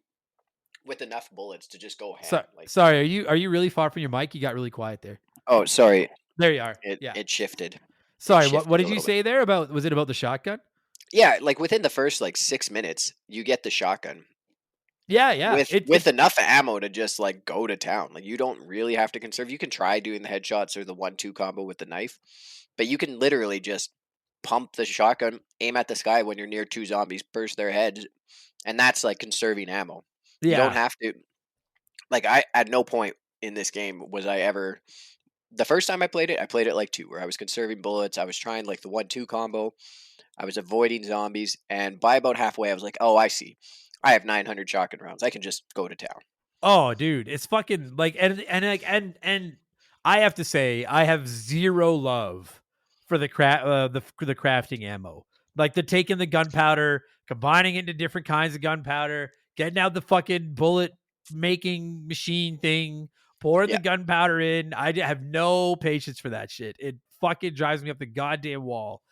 with enough bullets to just go So, ham. Like, sorry, are you really far from your mic? You got really quiet there. oh, sorry, There you are. it Yeah. it shifted. It Sorry. What shifted a did you little bit. say there about? Was it about the shotgun? Yeah, like within the first like 6 minutes, you get the shotgun Yeah, yeah. with enough ammo to just like go to town. Like you don't really have to conserve. You can try doing the headshots or the 1-2 combo with the knife, but you can literally just pump the shotgun, aim at the sky when you're near 2 zombies, burst their heads, and that's like conserving ammo. You don't Yeah. have to like I at no point in this game was I ever the first time I played it like 2 where I was conserving bullets, I was trying like the 1-2 combo, I was avoiding zombies, and by about halfway I was like, "Oh, I see. I have 900 shotgun rounds. I can just go to town." Oh, dude, it's fucking like and I have to say I have zero love for the crafting ammo. Like the taking the gunpowder, combining it into different kinds of gunpowder, getting out the fucking bullet making machine thing, pouring the Yeah. gunpowder in. Have no patience for that shit. It fucking drives me up the goddamn wall.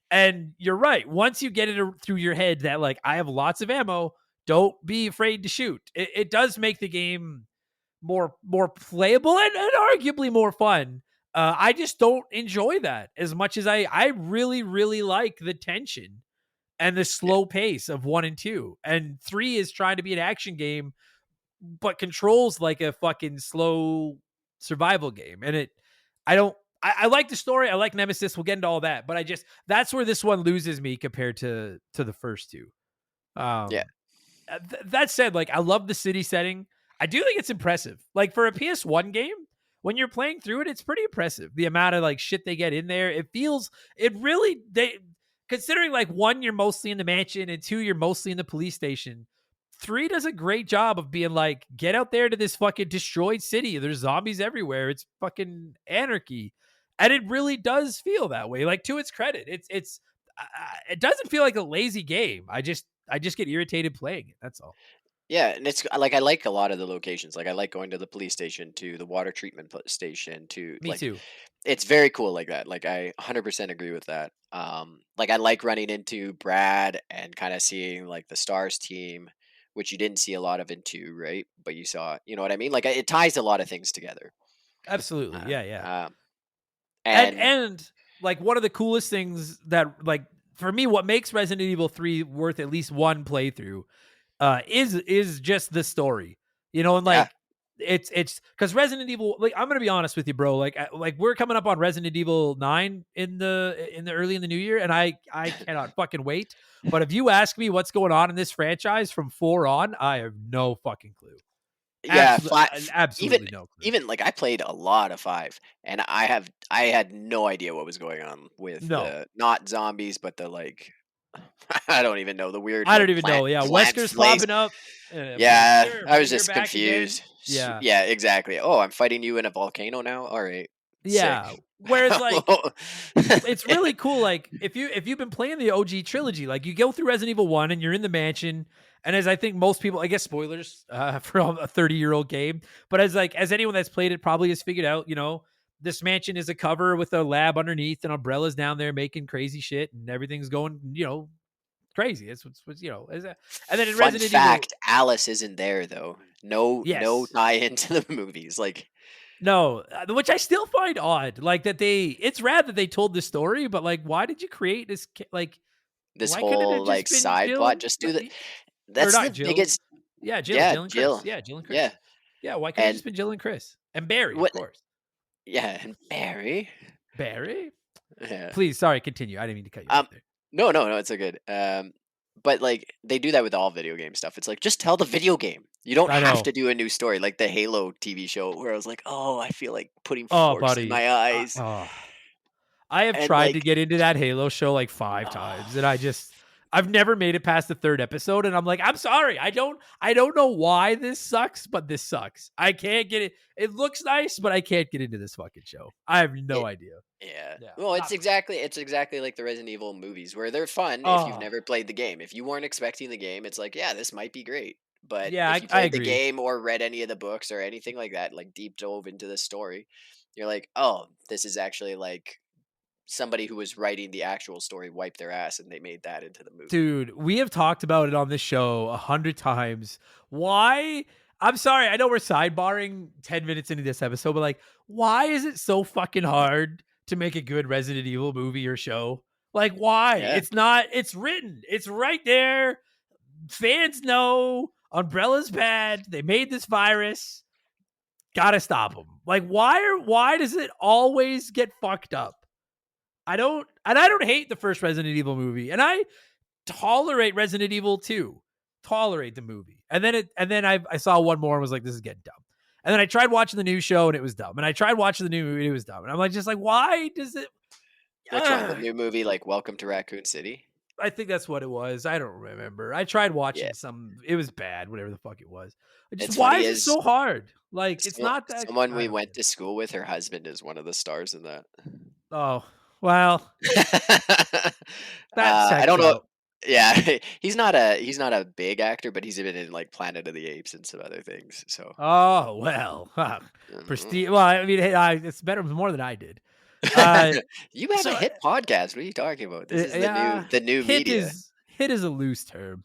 And you're right. Once you get it through your head that like I have lots of ammo, don't be afraid to shoot. It does make the game more playable and arguably more fun. I just don't enjoy that as much as I really like the tension and the Yeah. slow pace of 1 and 2. And 3 is trying to be an action game, but controls like a fucking slow survival game. And I don't. I like the story. I like Nemesis. We'll get into all that, but that's where this one loses me compared to the first 2. Yeah. Um, that said, like I love the city setting. I do think it's impressive. Like for a PS1 game, when you're playing through it, it's pretty impressive. The amount of like shit they get in there. It really they considering like 1 you're mostly in the mansion and 2 you're mostly in the police station. 3 does a great job of being like, get out there to this fucking destroyed city. There's zombies everywhere. It's fucking anarchy. And it really does feel that way. Like to its credit, it doesn't feel like a lazy game. I just get irritated playing it. That's all. Yeah, and it's like I like a lot of the locations. Like I like going to the police station, to the water treatment station, to Me like too. it's very cool like that. Like I 100% agree with that. Like I like running into Brad and kind of seeing like the Stars team, which you didn't see a lot of in 2, right? But you saw, you know what I mean? Like it ties a lot of things together. Absolutely. Uh, Yeah, yeah. uh, And and and like one of the coolest things that like for me, what makes Resident Evil 3 worth at least one playthrough is just the story. And yeah, like it's because Resident Evil, like I'm gonna be honest with you, bro. Like we're coming up on Resident Evil 9 in the early in the new year, and I cannot fucking wait. But if you ask me what's going on in this franchise from 4 on, I have no fucking clue. yeah, Absolutely, even absolutely no clue. even like I played a lot of 5, and I had no idea what was going on with No, the not zombies, but the like I don't even know the weird I don't like even know. Yeah, plant Wesker's flames. popping up. And I'm like, Yeah, sure, I was you're just back again. confused. Yeah, Yeah, exactly. Oh, I'm fighting you in a volcano now. All right, yeah. sick. Whereas like it's really cool. Like if you've been playing the OG trilogy, like you go through Resident Evil 1 and you're in the mansion, and as I think most people, I guess spoilers for a 30-year-old game, but as anyone that's played it probably has figured out, this mansion is a cover with a lab underneath and umbrellas down there making crazy shit and everything's going, crazy. It's what's and then in Fun Resident Evil, fact: Alice isn't there though. No yes. tie into the movies. Like No, which I still find odd. Like that it's rad that they told the story, but like, why did you create this? Like, this why couldn't it have whole like just been side plot. Jill? Just do the. Or That's not the Jill? biggest. Yeah, Yeah, Jill and Chris. Jill. Yeah, Jill and Yeah, Chris. Yeah, why couldn't it and just been Jill and Chris and Barry, of what? course. Yeah, and Barry. Barry, Yeah. please, sorry, continue. I didn't mean to cut you off Um. there. No, it's so good. But like they do that with all video game stuff. It's like just tell the video game. You don't I have know. to do a new story, like the Halo TV show, where I was like, oh, I feel like putting Oh, forks in buddy. my eyes, Oh. I have and tried to like, get into that Halo show like 5 times, and I've never made it past the 3rd episode, and I'm like, I'm sorry. I don't know why this sucks, but this sucks. I can't get it. It looks nice, but I can't get into this fucking show. I have no it, idea. yeah. Yeah. Well, Not it's exactly like the Resident Evil movies, where they're fun if you've Oh, never played the game. If you weren't expecting the game, it's like, yeah, this might be great. But yeah, if I you I played the agree. game or read any of the books or anything like that, like deep dove into the story, you're like, oh, this is actually like somebody who was writing the actual story wiped their ass and they made that into the movie. Dude, we have talked about it on this show 100 times. Why? I'm sorry. I know we're sidebarring 10 minutes into this episode, but like, why is it so fucking hard to make a good Resident Evil movie or show? Like, why? Yeah. It's written. It's right there. Fans know Umbrella's bad. They made this virus. Gotta stop them. Like, why does it always get fucked up? I don't hate the first Resident Evil movie. And I tolerate Resident Evil 2. Tolerate the movie. And then I saw one more and was like, this is getting dumb. And then I tried watching the new show and it was dumb. And I tried watching the new movie and it was dumb. And I'm like, just like, why does it Which one? The new movie, like Welcome to Raccoon City? I think that's what it was. I don't remember. I tried Yeah. watching it was bad, whatever the fuck it was. It's Why funny is it is so hard? Like, it's not that someone I we don't went get to school with, her husband is one of the stars in that. Oh, well, that I checks don't know. out. Yeah, he's not a big actor, but he's been in like Planet of the Apes and some other things. So Oh, well. Prestige. Well, I mean, hey, it's better more than I did. you have So a hit podcast. What are you talking about? This is yeah, the new media. hit is a loose term.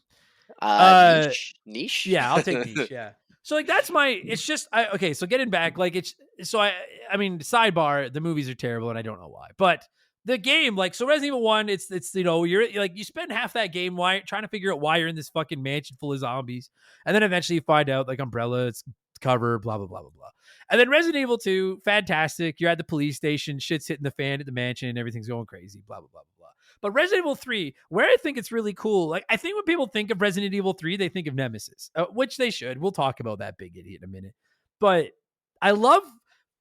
Uh, Niche. yeah, I'll take niche. Yeah. So like that's my. It's just okay. So getting back, like it's so I mean sidebar. The movies are terrible, and I don't know why. But the game, like so, Resident Evil 1, it's you're like you spend half that game trying to figure out why you're in this fucking mansion full of zombies, and then eventually you find out like Umbrella, it's cover, blah blah blah blah blah. And then Resident Evil 2, fantastic. You're at the police station, shit's hitting the fan at the mansion, everything's going crazy, blah blah blah blah. But Resident Evil 3, where I think it's really cool, like I think when people think of Resident Evil 3, they think of Nemesis, which they should. We'll talk about that big idiot in a minute. But I love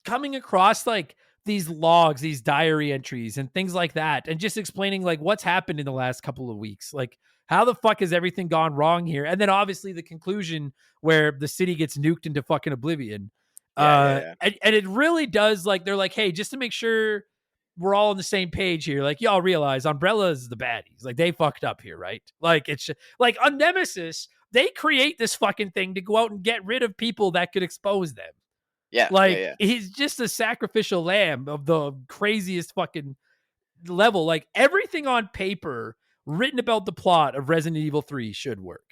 coming across like these logs, these diary entries and things like that, and just explaining like what's happened in the last couple of weeks. Like, how the fuck has everything gone wrong here? And then obviously the conclusion where the city gets nuked into fucking oblivion. Yeah. And it really does, like, they're like, hey, just to make sure we're all on the same page here, like, y'all realize Umbrella is the baddies. Like, they fucked up here, right? Like, it's like on Nemesis, they create this fucking thing to go out and get rid of people that could expose them. Yeah. Like, he's just a sacrificial lamb of the craziest fucking level. Like, everything on paper written about the plot of Resident Evil 3 should work.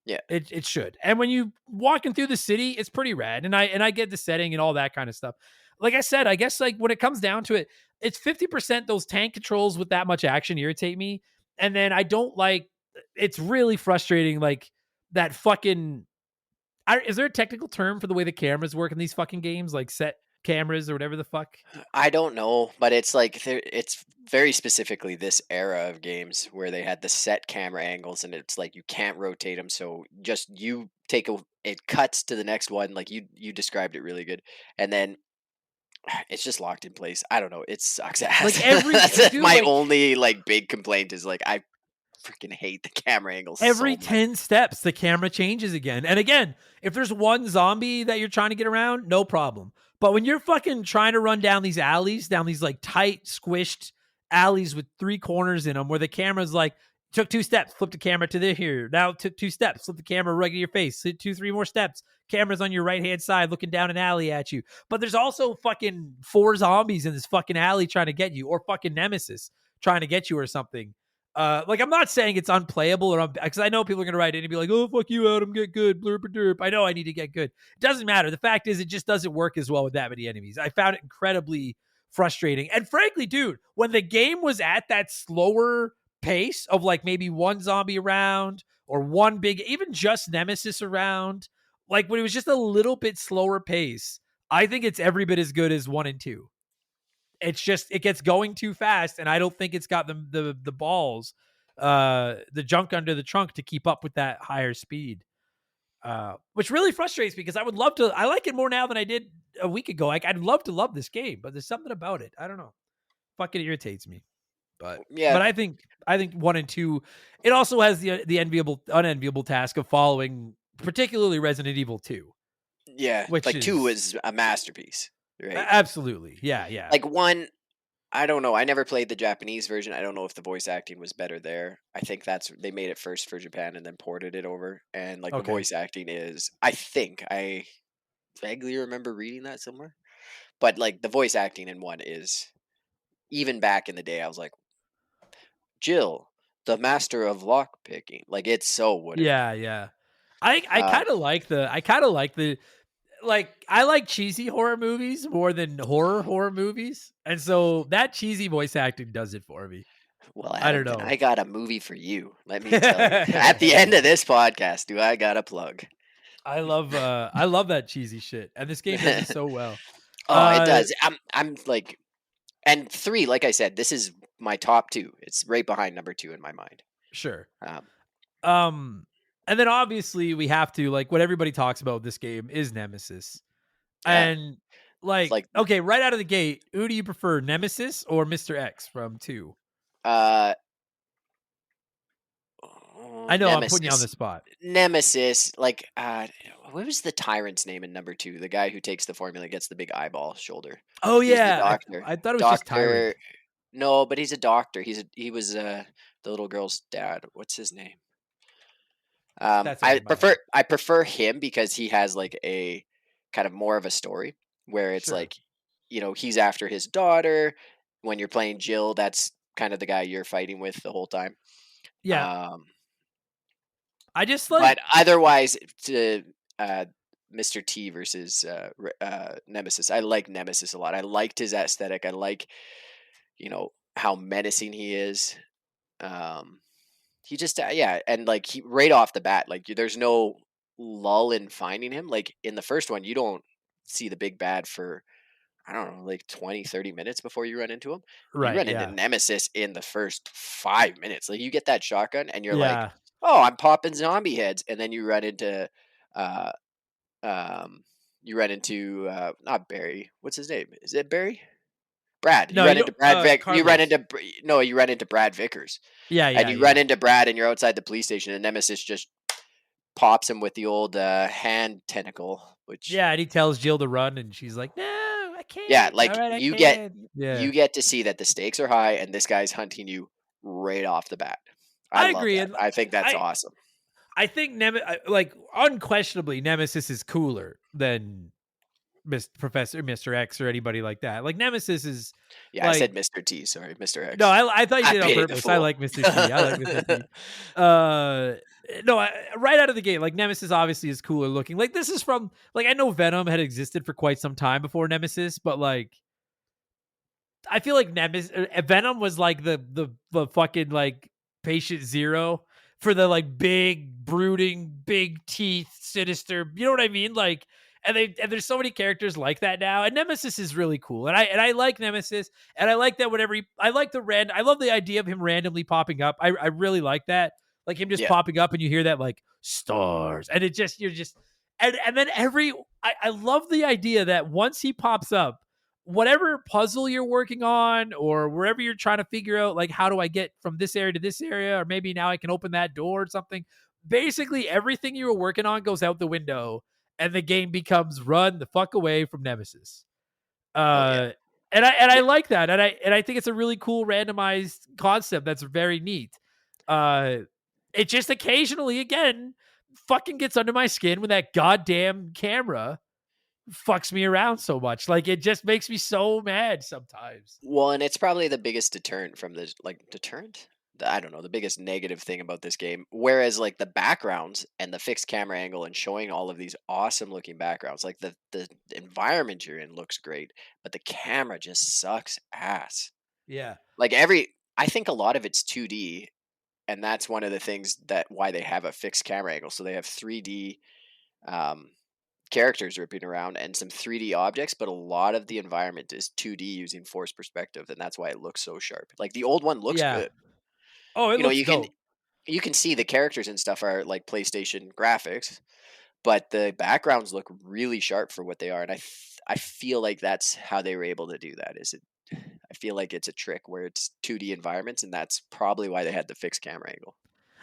Yeah. It should. And when you walking through the city, it's pretty rad. And I get the setting and all that kind of stuff. Like I said, I guess like when it comes down to it, it's 50% those tank controls with that much action irritate me. And then I don't like, it's really frustrating. Like that fucking, is there a technical term for the way the cameras work in these fucking games? Like set cameras or whatever the fuck? I don't know, but it's like it's very specifically this era of games where they had the set camera angles, and it's like you can't rotate them. So just you take it cuts to the next one, like you described it really good, and then it's just locked in place. I don't know. It sucks ass. Like every That's dude, my like, only like big complaint is like I freaking hate the camera angles. every so much. 10 steps, the camera changes again. And again, if there's one zombie that you're trying to get around, no problem. But when you're fucking trying to run down these alleys, down these like tight, squished alleys with 3 corners in them, where the camera's like, took 2 steps, flip the camera to here. Now took 2 steps, flip the camera right in your face. 2, 3 more steps. Camera's on your right-hand side looking down an alley at you. But there's also fucking 4 zombies in this fucking alley trying to get you, or fucking Nemesis trying to get you or something. Like, I'm not saying it's unplayable or because I know people are gonna write in and be like, "Oh, fuck you, Adam, get good, blurp derp." I know I need to get good. It doesn't matter. The fact is, it just doesn't work as well with that many enemies. I found it incredibly frustrating. And frankly, dude, when the game was at that slower pace of like maybe one zombie around or one big, even just Nemesis around, like when it was just a little bit slower pace, I think it's every bit as good as 1 and 2. It's just it gets going too fast, and I don't think it's got the balls, the junk under the trunk to keep up with that higher speed. Which really frustrates me because I would love to. I like it more now than I did a week ago. Like I'd love to love this game, but there's something about it. I don't know. Fucking irritates me. But Yeah, I think 1 and 2. It also has the unenviable task of following, particularly Resident Evil 2, yeah. which Like 2 is is a masterpiece, right? absolutely yeah. Like 1, I don't know. I never played the Japanese version. I don't know if the voice acting was better there. I think that's they made it first for Japan and then ported it over. And like the Okay. voice acting is, I vaguely remember reading that somewhere. But like the voice acting in 1 is, even back in the day, I was like, Jill, the master of lock picking. Like it's so wooden. Yeah. I Um, kind of like the like I like cheesy horror movies more than horror movies. And so that cheesy voice acting does it for me. well, I don't Adam, then know. I got a movie for you. Let me tell you. At the end of this podcast, do I got a plug? I love that cheesy shit. And this game does it so well. Oh, it does. I'm like, and 3, like I said, this is my top 2. It's right behind number 2 in my mind. Sure. Um, Um and then obviously we have to like what everybody talks about with this game is Nemesis. yeah, And it's like like, okay, right out of the gate, who do you prefer, Nemesis or Mr. X from 2? uh, I know I'm putting you on the Nemesis. spot. Nemesis, like, what was the tyrant's name in number 2? The guy who takes the formula and gets the big eyeball shoulder. Oh He's the yeah, doctor. I thought it was just Tyrant. Doctor. No, but he's a doctor. He was the little girl's dad. What's his name? That's over my head. I prefer him because he has like a kind of more of a story where it's Sure. like, he's after his daughter. When you're playing Jill, that's kind of the guy you're fighting with the whole time. Yeah. Um, I just but like otherwise, to Mr. T versus Nemesis, I like Nemesis a lot. I liked his aesthetic. I like, how menacing he is. Um, he just yeah, and like he right off the bat, like there's no lull in finding him. Like in the first one, you don't see the big bad for, I don't know, like 20-30 minutes before you run into him. You right, run into yeah. Nemesis in the first 5 minutes. Like you get that shotgun and you're like, Yeah. oh, I'm popping zombie heads, and then you run into uh um not Barry. What's his name? Is it Barry? Brad. You No, run you into don't Brad Vick. You run Carlos. into no. You run into Brad Vickers, and you run Yeah. into Brad, and you're outside the police station, and Nemesis just pops him with the old hand tentacle. Which, Yeah, and he tells Jill to run and she's like, "No, I yeah, can't." All like right, I can. Yeah. you get to see that the stakes are high, and this guy's hunting you right off the bat. I I love agree, that. and I think that's I awesome. I think like unquestionably Nemesis is cooler than Professor Mr. X or anybody like that. Like Nemesis is Yeah, I like said Mr. T. Sorry, Mr. no, X. I thought you I did it on paid the purpose. I fool. like Mr. T. I like Mr. T. No, right out of the gate, like Nemesis obviously is cooler looking. Like this is from like I know Venom had existed for quite some time before Nemesis, but like I feel like Nemesis Venom was like the fucking like patient zero for the like big brooding, big teeth, sinister. You know what I mean? Like and there's so many characters like that now. And Nemesis is really cool. And I like Nemesis. And I like that whenever I like I love the idea of him randomly popping up. I really like that. Like him just Yeah, popping up and you hear that like stars. And it just you're just and then I love the idea that once he pops up, whatever puzzle you're working on or wherever you're trying to figure out like how do I get from this area to this area, or maybe now I can open that door or something, basically everything you were working on goes out the window and the game becomes run the fuck away from Nemesis. oh yeah, And I yeah. like that, and I think it's a really cool randomized concept that's very neat. uh it just occasionally again fucking gets under my skin when that goddamn camera fucks me around so much. Like it just makes me so mad sometimes. Well, and it's probably the biggest deterrent from this, like deterrent. I don't know, the biggest negative thing about this game. Whereas like the backgrounds and the fixed camera angle and showing all of these awesome looking backgrounds, like the environment you're in looks great, but the camera just sucks ass. Yeah. Like I think a lot of it's 2D, and that's one of the things that why they have a fixed camera angle. So they have 3D um, characters ripping around and some 3D objects, but a lot of the environment is 2D using forced perspective, and that's why it looks so sharp. Like the old one looks Yeah. good. Oh, it You know, looks dope. you can see the characters and stuff are like PlayStation graphics, but the backgrounds look really sharp for what they are, and I feel like that's how they were able to do that. I feel like it's a trick where it's 2D environments, and that's probably why they had the fixed camera angle.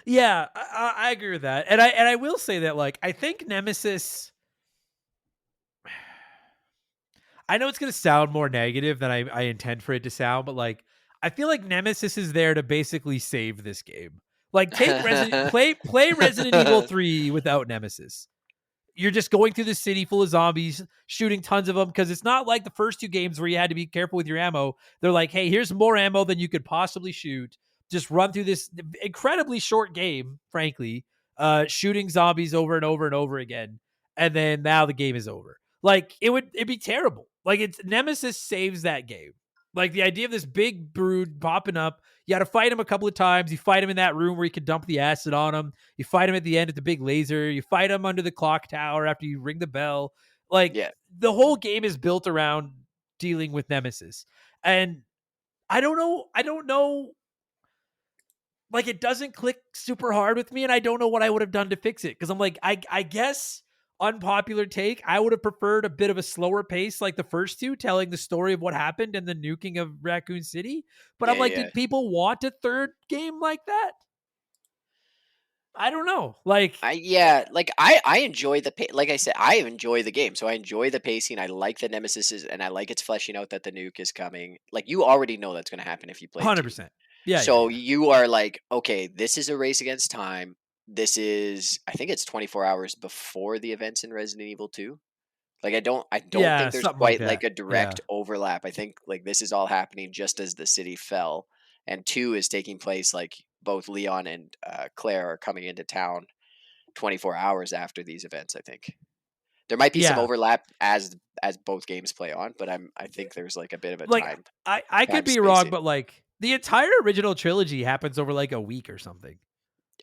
Yeah, I agree with that. And I will say that, like, I think Nemesis, I know it's gonna sound more negative than I intend for it to sound, but like I feel like Nemesis is there to basically save this game. Like take Resident play Resident Evil 3 without Nemesis. You're just going through the city full of zombies, shooting tons of them, because it's not like the first two games where you had to be careful with your ammo. They're like, hey, here's more ammo than you could possibly shoot. Just run through this incredibly short game, frankly, shooting zombies over and over and over again. And then now the game is over. Like it'd be terrible. Like it's Nemesis saves that game. Like the idea of this big brood popping up, you got to fight him a couple of times. You fight him in that room where you can dump the acid on him. You fight him at the end at the big laser. You fight him under the clock tower after you ring the bell. Like Yeah. the whole game is built around dealing with Nemesis. And I don't know. Like it doesn't click super hard with me, and I don't know what I would have done to fix it. Cause I'm like, I guess unpopular take, I would have preferred a bit of a slower pace like the first two, telling the story of what happened and the nuking of Raccoon City. But I'm Yeah, like, yeah. did people want a third game like that? I don't know. Like, Like I enjoy like I said, I enjoy the game. So I enjoy the pacing. I like the Nemesis and I like it's fleshing out that the nuke is coming. Like you already know that's going to happen if you played 2. 100%. Yeah, yeah, So yeah. you are like, okay, this is a race against time. This is I think it's 24 hours before the events in Resident Evil 2. Like I don't Yeah, think there's something like quite like that. a Yeah. direct overlap. I think like this is all happening just as the city fell, and 2 is taking place like both Leon and Claire are coming into town 24 hours after these events. I think there might be some Yeah. overlap as both games play on, but I think there's like a bit of a Like I time could be wrong, spacing. but like the entire original trilogy happens over like a week or something.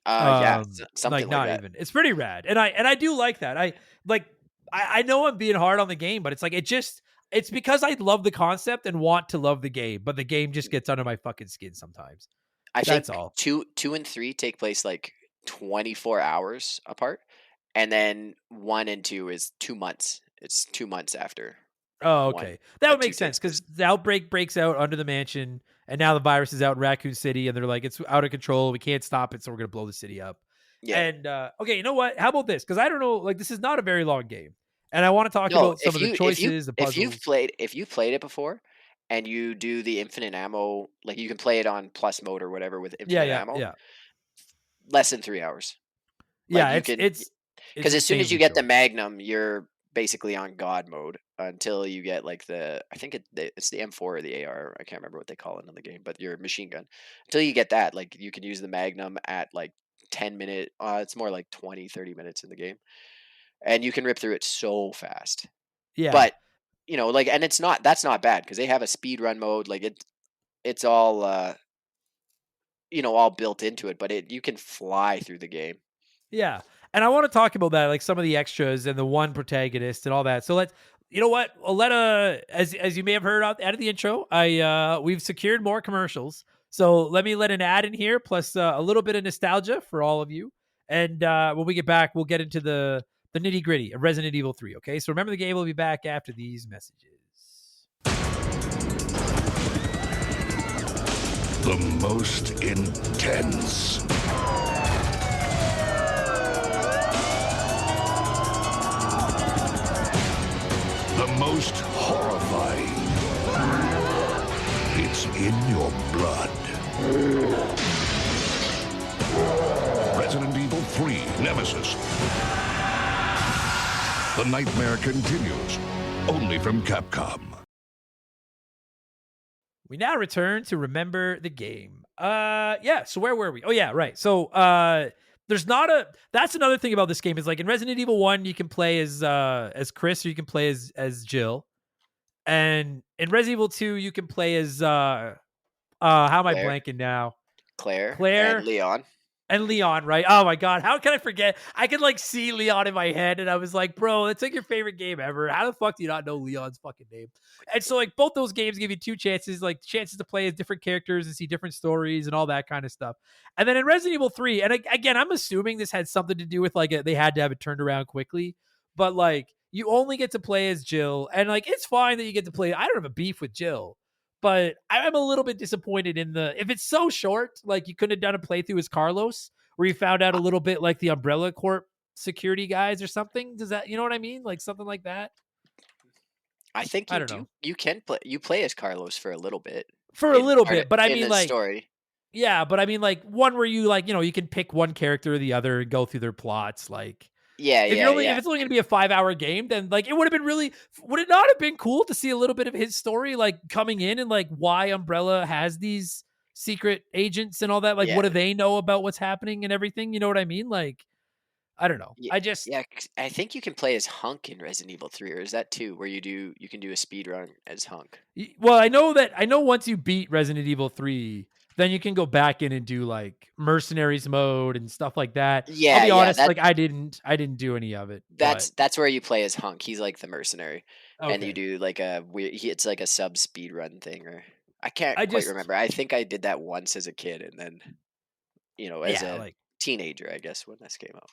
Yeah, Like something like not that. even. It's pretty rad. And I do like that. Like I know I'm being hard on the game, but it's like it's because I love the concept and want to love the game, but the game just gets under my fucking skin sometimes. I That's think all. two and three take place like 24 hours apart, and then 1 and 2 is 2 months. It's 2 months after Oh, one okay. That would two make takes sense because place. the outbreak breaks out under the mansion, and now the virus is out in Raccoon City, and they're like, it's out of control. We can't stop it, so we're gonna blow the city up. Yeah. And okay, you know what? How about this? Because I don't know, like this is not a very long game, and I want to talk No, about some of the choices, the puzzles. if you've played it before, and you do the infinite ammo, like you can play it on plus mode or whatever with Yeah, infinite yeah, ammo, yeah, less than 3 hours. Like yeah. you It's can, it's it's because as soon as you insanely get the short. Magnum, you're basically on God mode until you get like I think it's the M4 or the AR. I can't remember what they call it in the game, but your machine gun. Until you get that, like you can use the Magnum at like 10 minute. It's more like 20, 30 minutes in the game, and you can rip through it so fast. Yeah, But like, and that's not bad because they have a speed run mode. Like it's all all built into it, but you can fly through the game. yeah. And I want to talk about that, like some of the extras and the one protagonist and all that. So let's, you know what? I'll let as you may have heard out of the intro, we've secured more commercials. So let me let an ad in here, plus a little bit of nostalgia for all of you. And when we get back, we'll get into the nitty gritty of Resident Evil 3. Okay, so remember the game will be back after these messages. The most intense. The most horrifying. It's in your blood. Resident Evil 3 Nemesis. The nightmare continues. Only from Capcom. We now return to Remember the Game. Yeah. So where were we? Oh yeah, right. So there's not a. That's another thing about this game is like in Resident Evil 1, you can play as Chris or you can play as Jill, and in Resident Evil 2, you can play as how am I Claire, blanking now? Claire, and Claire Leon. and Leon, right? Oh my god, how can I forget? I could like see Leon in my head, and I was like, bro, it's like your favorite game ever. How the fuck do you not know Leon's fucking name? And so like both those games give you two chances, like chances to play as different characters and see different stories and all that kind of stuff. And then in Resident Evil 3, and again, I'm assuming this had something to do with like they had to have it turned around quickly, but like you only get to play as Jill, and like it's fine that you get to play. I don't have a beef with Jill. But I'm a little bit disappointed in if it's so short, like you couldn't have done a playthrough as Carlos, where you found out a little bit like the Umbrella Corp security guys or something. Does that, you know what I mean? Like something like that. I think I you don't do. know. You can play. You play as Carlos for a little bit For a in little part of, bit, but I in mean the like, story. yeah, but I mean like one where you like, you can pick one character or the other and go through their plots. Like Yeah, if yeah, if yeah. it's only going to be a 5-hour game, then like it would have been really, would it not have been cool to see a little bit of his story, like coming in and like why Umbrella has these secret agents and all that? Like, Yeah, what do they know about what's happening and everything? You know what I mean? Like, I don't know. yeah, I just, yeah. I think you can play as Hunk in Resident Evil 3, or is that 2, where you can do a speed run as Hunk? well, I know once you beat Resident Evil 3, then you can go back in and do like mercenaries mode and stuff like that. I'll Yeah, be yeah. honest, like I didn't do any of it, but That's where you play as Hunk. He's like the mercenary, and you okay. do like a weird. It's like a sub speed run thing, or I can't I quite just, remember. I think I did that once as a kid, and then as yeah, a like teenager, I guess when this came out.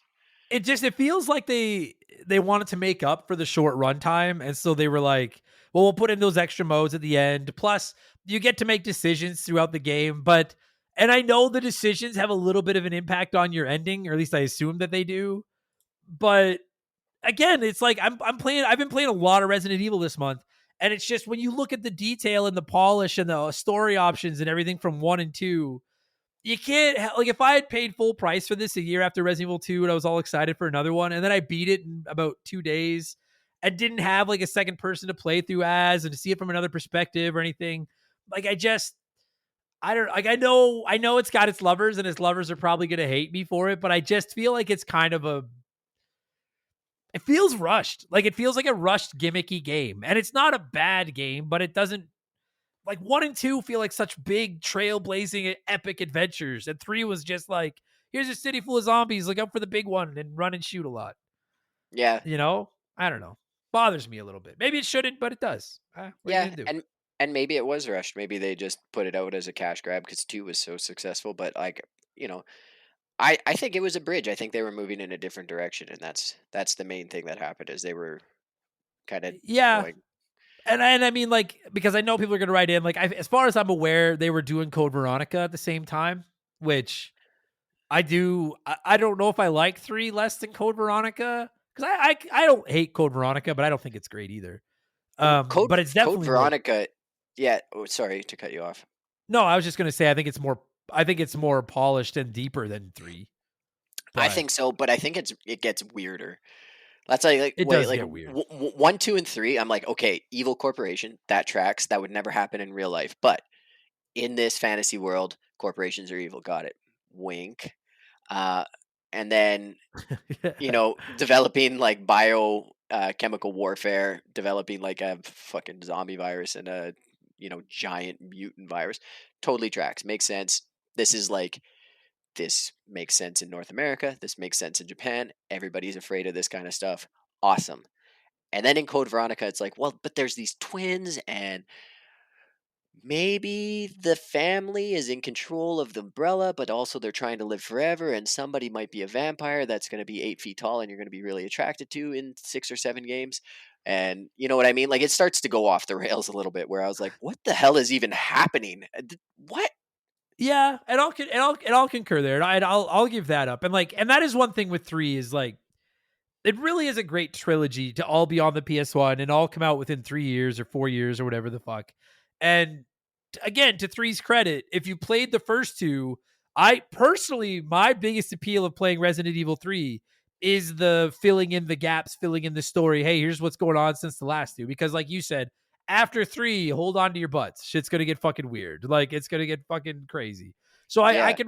it feels like they wanted to make up for the short runtime, and so they were like, well, we'll put in those extra modes at the end. Plus, you get to make decisions throughout the game, but and I know the decisions have a little bit of an impact on your ending, or at least I assume that they do. But again, it's like I've been playing a lot of Resident Evil this month, and it's just when you look at the detail and the polish and the story options and everything from 1 and 2, you can't like if I had paid full price for this a year after Resident Evil 2 and I was all excited for another one, and then I beat it in about 2 days and didn't have like a second person to play through as and to see it from another perspective or anything. Like I don't like I know it's got its lovers and its lovers are probably gonna hate me for it, but I just feel like it's kind of it feels rushed. Like it feels like a rushed gimmicky game. And it's not a bad game, but it doesn't like 1 and 2 feel like such big trailblazing epic adventures. And 3 was just like, here's a city full of zombies, look out for the big one and run and shoot a lot. Yeah, You know? I don't know. Bothers me a little bit. Maybe it shouldn't, but it does. What are you yeah, gonna do? and maybe it was rushed. Maybe they just put it out as a cash grab because 2 was so successful. But like you know, I think it was a bridge. I think they were moving in a different direction, and that's the main thing that happened is they were kind of Yeah. going. And I mean, like, because I know people are gonna write in, like, as far as I'm aware, they were doing Code Veronica at the same time, which I do. I don't know if I like 3 less than Code Veronica because I don't hate Code Veronica, but I don't think it's great either. But it's Code definitely more. Veronica. Yeah. Oh, sorry to cut you off. No, I was just gonna say I think it's more. I think it's more polished and deeper than 3, I but think so, but I think it gets weirder. That's like it wait, does like get weird. 1, 2, and 3. I'm like, okay, evil corporation that tracks. That would never happen in real life, but in this fantasy world, corporations are evil. Got it. Wink. Uh, and then developing like chemical warfare, developing like a fucking zombie virus and a giant mutant virus. Totally tracks. Makes sense. This is like this makes sense in North America. This makes sense in Japan. Everybody's afraid of this kind of stuff. Awesome. And then in Code Veronica, it's like, well, but there's these twins, and maybe the family is in control of the umbrella, but also they're trying to live forever, and somebody might be a vampire that's going to be 8 feet tall, and you're going to be really attracted to in 6 or 7 games. And you know what I mean? Like it starts to go off the rails a little bit, where I was like, "What the hell is even happening? What?" Yeah, and I'll concur there, and I'll give that up. And like, and that is one thing with 3 is like it really is a great trilogy to all be on the PS1 and all come out within 3 years or 4 years or whatever the fuck. And again, to Three's credit, if you played the first two, I personally, my biggest appeal of playing Resident Evil 3 is the filling in the gaps, filling in the story. Hey, here's what's going on since the last two. Because, like you said, after 3, hold on to your butts. Shit's going to get fucking weird. Like, it's going to get fucking crazy. So I Yeah. can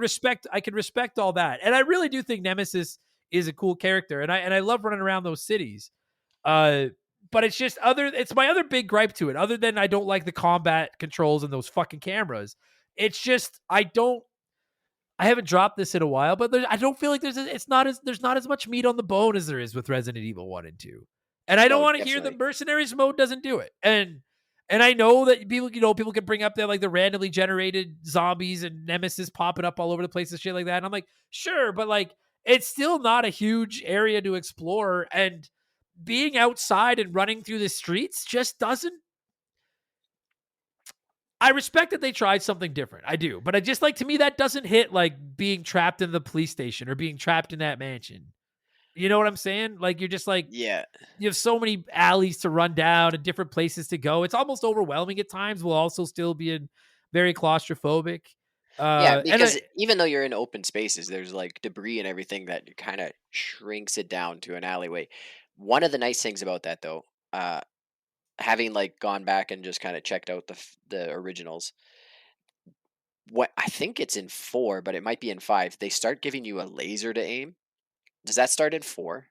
respect all that. And I really do think Nemesis is a cool character. And I love running around those cities. But it's just it's my other big gripe to it, other than I don't like the combat controls and those fucking cameras. It's just I haven't dropped this in a while, but I don't feel like there's not as much meat on the bone as there is with Resident Evil 1 and 2. And I don't No, want to hear the definitely. mercenaries mode doesn't do it. And I know that people can bring up that like the randomly generated zombies and Nemesis popping up all over the place and shit like that. And I'm like, sure, but like it's still not a huge area to explore, and being outside and running through the streets just doesn't. I respect that they tried something different. I do. But I just like, to me, that doesn't hit like being trapped in the police station or being trapped in that mansion. You know what I'm saying? Like, you're just like, Yeah. you have so many alleys to run down and different places to go. It's almost overwhelming at times, while also still being very claustrophobic. Yeah, And because even though you're in open spaces, there's like debris and everything that kind of shrinks it down to an alleyway. One of the nice things about that, though, having like gone back and just kind of checked out the originals, what I think it's in 4, but it might be in 5. They start giving you a laser to aim. Does that start in 4?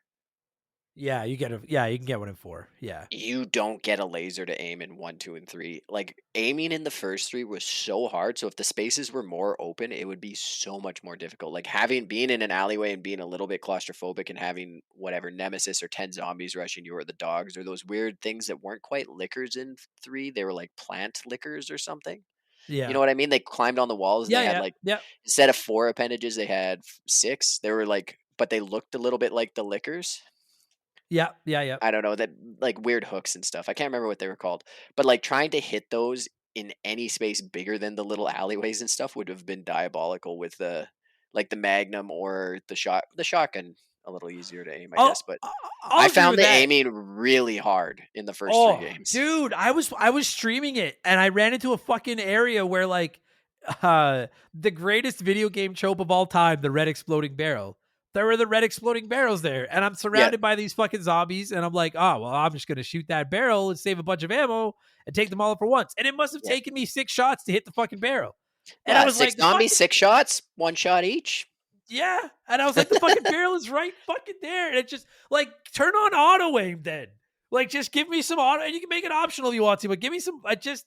yeah, you can get one in 4. Yeah. You don't get a laser to aim in 1, 2, and 3. Like, aiming in the first 3 was so hard, so if the spaces were more open, it would be so much more difficult. Like, being in an alleyway and being a little bit claustrophobic and having whatever Nemesis or 10 zombies rushing you, or the dogs, or those weird things that weren't quite lickers in 3, they were like plant lickers or something. You Yeah. know what I mean? They climbed on the walls and Yeah. they had Yeah. like, Yeah. instead of 4 appendages, they had 6. They were like, but they looked a little bit like the lickers. Yeah. Yeah. Yeah. I don't know, that like weird hooks and stuff. I can't remember what they were called, but like trying to hit those in any space bigger than the little alleyways and stuff would have been diabolical with the Magnum or the shotgun. A little easier to aim, I I'll, guess, but I'll I agree found with the that. aiming really hard in the first 3 Oh, games. dude, I was streaming it and I ran into a fucking area where like the greatest video game trope of all time, the red exploding barrel. There were the red exploding barrels there, and I'm Yeah, surrounded by these fucking zombies, and I'm like, oh well, I'm just gonna shoot that barrel and save a bunch of ammo and take them all for once. And it must have yeah, taken me 6 shots to hit the fucking barrel. And I yeah. was 6 like, the zombies, fucking 6 shots, 1 shot each. yeah. And I was like, the fucking barrel is right fucking there. And it just like turn on auto aim then. Like just give me some auto, and you can make it optional if you want to, but give me some. I just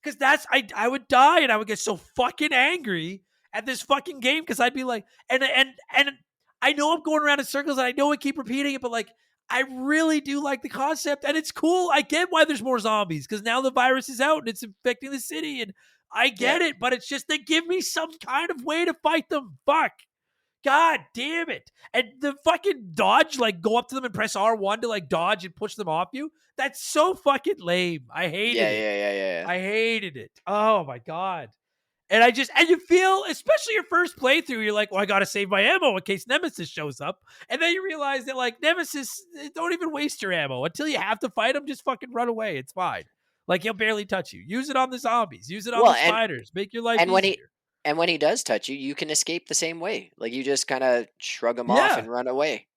because I would die and I would get so fucking angry at this fucking game, because I'd be like, and I know I'm going around in circles and I know I keep repeating it, but like I really do like the concept and it's cool. I get why there's more zombies because now the virus is out and it's infecting the city, and I Yeah, get it, but it's just they give me some kind of way to fight them. Fuck. God damn it. And the fucking dodge, like go up to them and press R1 to like dodge and push them off you. That's so fucking lame. I hated yeah, it. yeah, yeah, yeah, yeah. I hated it. Oh my God. And you feel, especially your first playthrough, you're like, well, I got to save my ammo in case Nemesis shows up. And then you realize that like Nemesis, don't even waste your ammo until you have to fight him. Just fucking run away. It's fine. Like he'll barely touch you. Use it on the zombies. Use it on Well, the spiders. Make your life and when he easier. and when he does touch you, you can escape the same way. Like you just kind of shrug him off Yeah. and run away.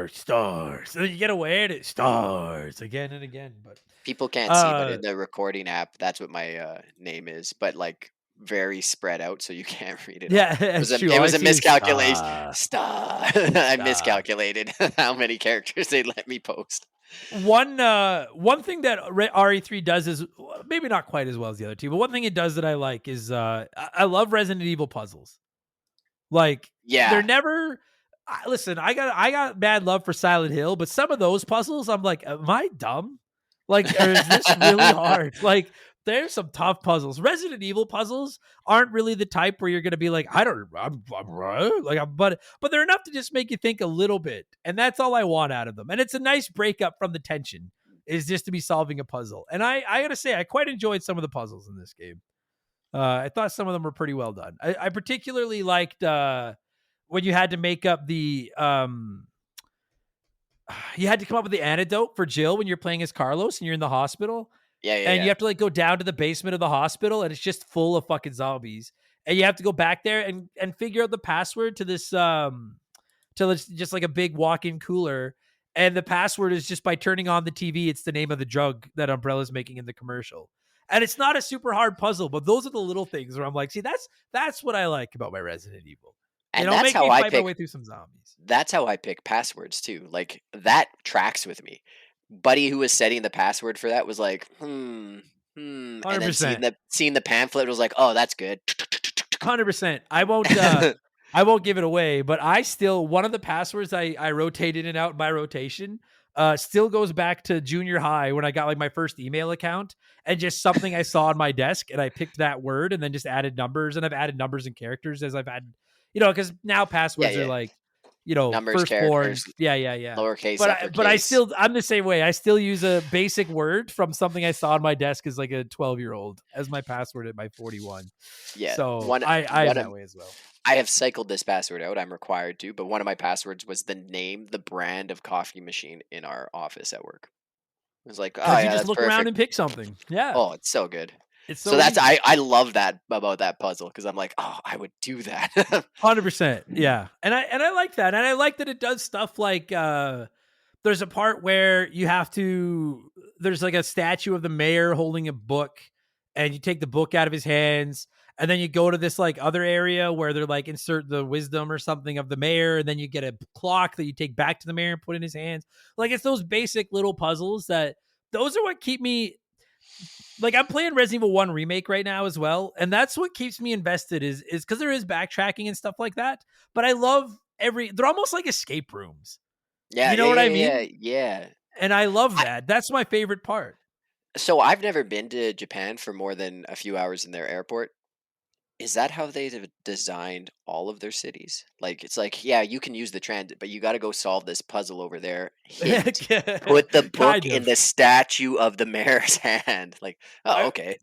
Stars. And then you get away and it stars again and again. But People can't see, but uh in the recording app, that's what my name is, but like very spread out, so you can't read it all. yeah, It was it's a true. it All I was a see is miscalculation. star. Stop! I Star. miscalculated how many characters they let me post. One thing that RE3 does is maybe not quite as well as the other two, but one thing it does that I like is I love Resident Evil puzzles. Like they're Yeah, never listen, I got bad love for Silent Hill, but some of those puzzles I'm like, am I dumb? Like, or is this really hard? Like there's some tough puzzles. Resident Evil puzzles aren't really the type where you're going to be like, I'm right. Like, but they're enough to just make you think a little bit, and that's all I want out of them. And it's a nice breakup from the tension, is just to be solving a puzzle. And I got to say, I quite enjoyed some of the puzzles in this game. I thought some of them were pretty well done. I particularly liked when you had to make up the you had to come up with the antidote for Jill when you're playing as Carlos and you're in the hospital, yeah, yeah, and you yeah. have to like go down to the basement of the hospital and it's just full of fucking zombies, and you have to go back there and figure out the password to this to just like a big walk-in cooler, and the password is just by turning on the TV. It's the name of the drug that Umbrella's making in the commercial. And it's not a super hard puzzle, but those are the little things where I'm like, see, that's what I like about my Resident Evil. And that's Make me how I fight my pick way through some zombies. that's how I pick passwords too. Like that tracks with me. Buddy who was setting the password for that was like, and then 100%. seeing the pamphlet was like, oh, that's good. 100%. I won't give it away, but I still, one of the passwords I rotate in and out by rotation still goes back to junior high when I got like my first email account and just something I saw on my desk and I picked that word and then just added numbers, and I've added numbers and characters as I've had, because now Yeah, passwords are yeah. like, Numbers, firstborn. characters, Yeah. lowercase, But uppercase. I'm the same way. I still use a basic word from something I saw on my desk as like a 12-year-old as my password at my 41. Yeah, So I am one of that way as well. I have cycled this password out. I'm required to, but one of my passwords was the brand of coffee machine in our office at work. It was like, oh Because you yeah, just that's look around perfect. and pick something. Yeah. Oh, it's so good. It's So so that's easy. I love that about that puzzle because I'm like, oh, I would do that. 100%. Yeah. And I like that. And I like that it does stuff like there's a part where there's like a statue of the mayor holding a book, and you take the book out of his hands, and then you go to this like other area where they're like insert the wisdom or something of the mayor, and then you get a clock that you take back to the mayor and put in his hands. Like it's those basic little puzzles those are what keep me, like I'm playing Resident Evil 1 remake right now as well, and that's what keeps me invested is because there is backtracking and stuff like that. But I love they're almost like escape rooms. Yeah, You yeah, know what I yeah, mean? yeah. And I love I, that. That's my favorite part. so I've never been to Japan for more than a few hours in their airport. Is that how they've designed all of their cities? Like, it's like, yeah, you can use the transit, but you got to go solve this puzzle over there. Hint: put the book Kind in of. the statue of the mayor's hand. Like, oh, I, okay.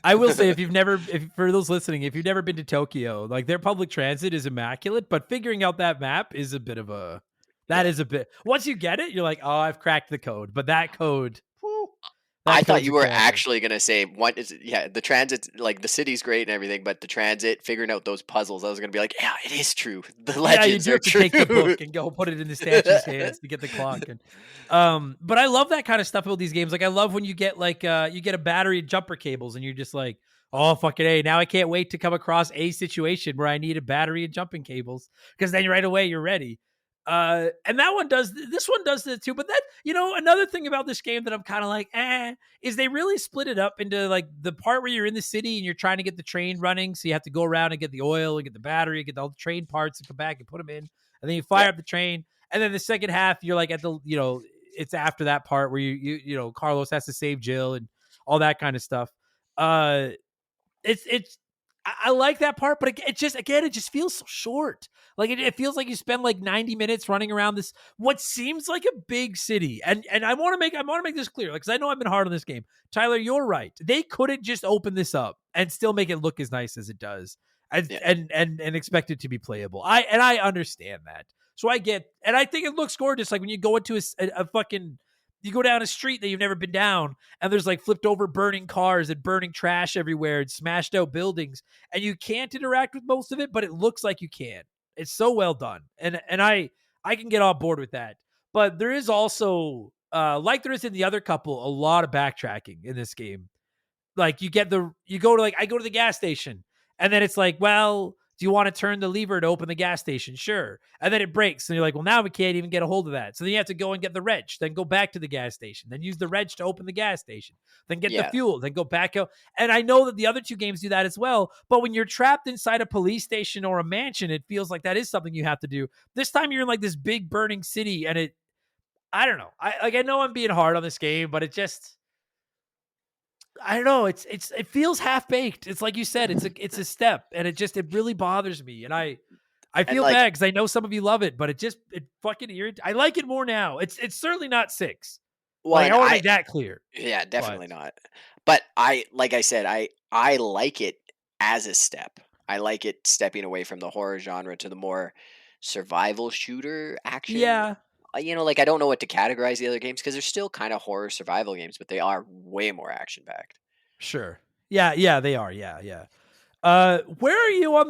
I will say, if for those listening, if you've never been to Tokyo, like their public transit is immaculate, but figuring out that map is a bit of that Yeah. is a bit, once you get it, you're like, oh, I've cracked the code. But that code, whew, I that thought code's you a were cracker. actually gonna say what is yeah, the transit, like the city's great and everything, but the transit, figuring out those puzzles, I was gonna be like, yeah, it is true. The Yeah, you legends do are have to true. take the book and go put it in the statue's hands to get the clock. And but I love that kind of stuff about these games. Like I love when you get like you get a battery of jumper cables and you're just like, oh fucking A, now I can't wait to come across a situation where I need a battery of jumping cables, because then right away you're ready. And this one does that too. But that, another thing about this game that I'm kind of like, is they really split it up into like the part where you're in the city and you're trying to get the train running. So you have to go around and get the oil and get the battery and get all the train parts and come back and put them in. And then you fire Yeah, up the train. And then the second half, you're like at it's after that part where Carlos has to save Jill and all that kind of stuff. Uh, it's I like that part, but it just feels so short. Like it feels like you spend like 90 minutes running around this what seems like a big city. And I want to make this clear, because I know I've been hard on this game. Tyler, you're right. They couldn't just open this up and still make it look as nice as it does, and yeah, and expect it to be playable. I understand that. So I get, and I think it looks gorgeous. Like when you go into a fucking, you go down a street that you've never been down, and there's like flipped over burning cars and burning trash everywhere and smashed out buildings, and you can't interact with most of it, but it looks like you can. It's so well done, and I can get on board with that. But there is also, like there is in the other couple, a lot of backtracking in this game. Like you go to, like, I go to the gas station, and then it's like, well, do you want to turn the lever to open the gas station? Sure. And then it breaks, and you're like, well, now we can't even get a hold of that. So then you have to go and get the wrench, then go back to the gas station, then use the wrench to open the gas station, then get the yeah, fuel, then go back out. And I know that the other two games do that as well, but when you're trapped inside a police station or a mansion, it feels like that is something you have to do. This time you're in like this big burning city, and I don't know. I know I'm being hard on this game, but it just, I don't know. It feels half baked. It's like you said. It's a step, and it really bothers me. And I and feel like bad because I know some of you love it, but it fucking irritates. I like it more now. It's certainly not 6. Like one, I want to make that clear. yeah, But definitely not. But like I said, I like it as a step. I like it stepping away from the horror genre to the more survival shooter action. yeah, Like I don't know what to categorize the other games because they're still kind of horror survival games, but they are way more action packed. sure. Yeah, they are. Yeah. Where are you on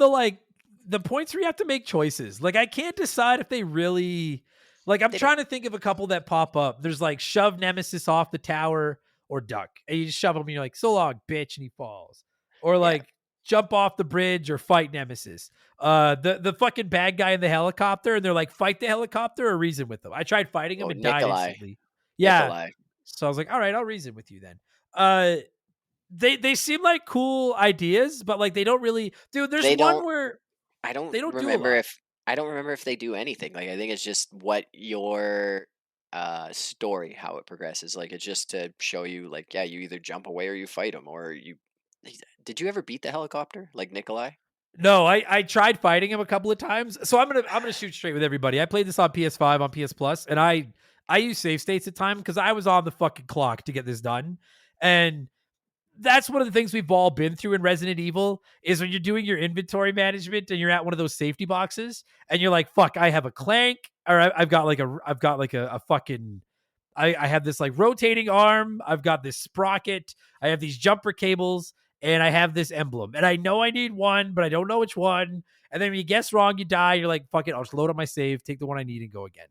the points where you have to make choices? Like I can't decide if they really, like I'm They don't. trying to think of a couple that pop up. There's like shove Nemesis off the tower, or duck, and you just shove him and you're like, so long, bitch, and he falls. Or Yeah. like jump off the bridge or fight Nemesis. The fucking bad guy in the helicopter, and they're like, fight the helicopter or reason with them. I tried fighting him Oh, and died Nikolai. instantly. Yeah. Nikolai. So I was like, all right, I'll reason with you then. They seem like cool ideas, but like they don't really, dude. There's They one don't. where I don't they don't do a remember lot. if I don't remember if they do anything. Like I think it's just what your story, how it progresses. Like it's just to show you, like, yeah, you either jump away or you fight them, or you. Did you ever beat the helicopter like Nikolai? No, I tried fighting him a couple of times. So I'm gonna shoot straight with everybody. I played this on PS5 on PS Plus, and I use save states at time because I was on the fucking clock to get this done, and that's one of the things we've all been through in Resident Evil is when you're doing your inventory management and you're at one of those safety boxes and you're like, fuck, I have a clank, or I've got like a fucking I have this like rotating arm. I've got this sprocket. I have these jumper cables and I have this emblem. And I know I need one, but I don't know which one. And then when you guess wrong, you die. You're like, fuck it. I'll just load up my save, take the one I need and go again.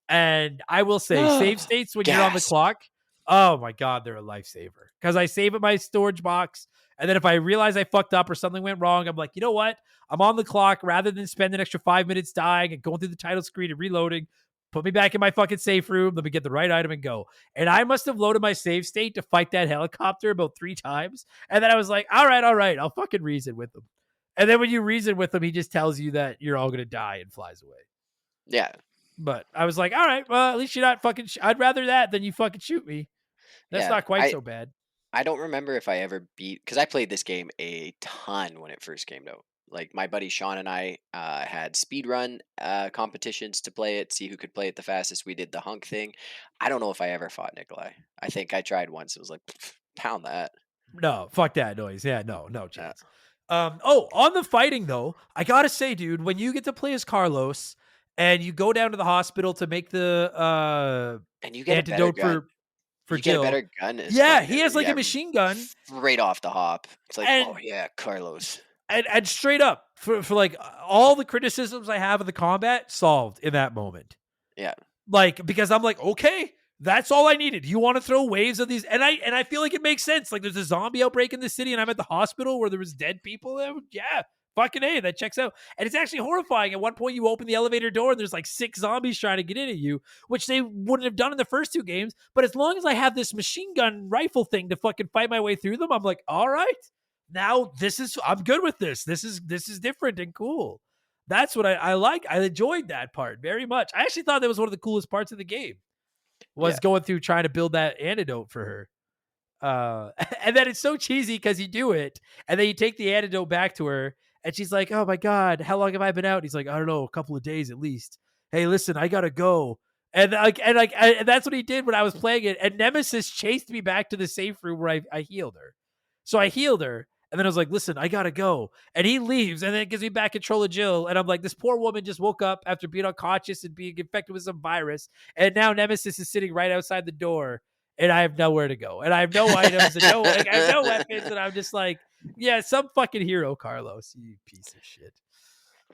And I will say save states when you're on the Gasp. clock. Oh my God, they're a lifesaver. Because I save at my storage box. And then if I realize I fucked up or something went wrong, I'm like, you know what? I'm on the clock. Rather than spend an extra 5 minutes dying and going through the title screen and reloading, put me back in my fucking safe room. Let me get the right item and go. And I must have loaded my save state to fight that helicopter about 3 times. And then I was like, all right, I'll fucking reason with him. And then when you reason with him, he just tells you that you're all going to die and flies away. Yeah. But I was like, all right, well, at least you're not fucking, I'd rather that than you fucking shoot me. That's Yeah. not quite so bad. I don't remember if I ever beat, because I played this game a ton when it first came out. Like my buddy Sean and I had speedrun competitions to play it, see who could play it the fastest. We did the hunk thing. I don't know if I ever fought Nikolai. I think I tried once. It was like, pound that. No, fuck that noise. Yeah, no chance. On the fighting though, I gotta say, dude, when you get to play as Carlos and you go down to the hospital to make the And you get antidote a better gun. for You get a Jill. better gun. Yeah, he has like a machine gun. Straight off the hop. It's like, And oh yeah, Carlos. and straight up for like all the criticisms I have of the combat solved in that moment. Yeah. Like, because I'm like, okay, that's all I needed. You want to throw waves of these, and I feel like it makes sense. Like, there's a zombie outbreak in the city, and I'm at the hospital where there was dead people. Yeah, fucking A, that checks out. And it's actually horrifying. At one point, you open the elevator door, and there's like 6 zombies trying to get in at you, which they wouldn't have done in the first 2 games. But as long as I have this machine gun rifle thing to fucking fight my way through them, I'm like, all right, now I'm good with this. This is different and cool. That's what I like. I enjoyed that part very much. I actually thought that was one of the coolest parts of the game was going through trying to build that antidote for her. And then it's so cheesy because you do it and then you take the antidote back to her and she's like, oh my God, how long have I been out? And he's like, I don't know, a couple of days at least. Hey, listen, I gotta go. And that's what he did when I was playing it. And Nemesis chased me back to the safe room where I healed her. So I healed her. And then I was like, listen, I gotta go. And he leaves and then it gives me back control of Jill. And I'm like, this poor woman just woke up after being unconscious and being infected with some virus. And now Nemesis is sitting right outside the door. And I have nowhere to go. And I have no items and I have no weapons. And I'm just like, yeah, some fucking hero, Carlos, you piece of shit.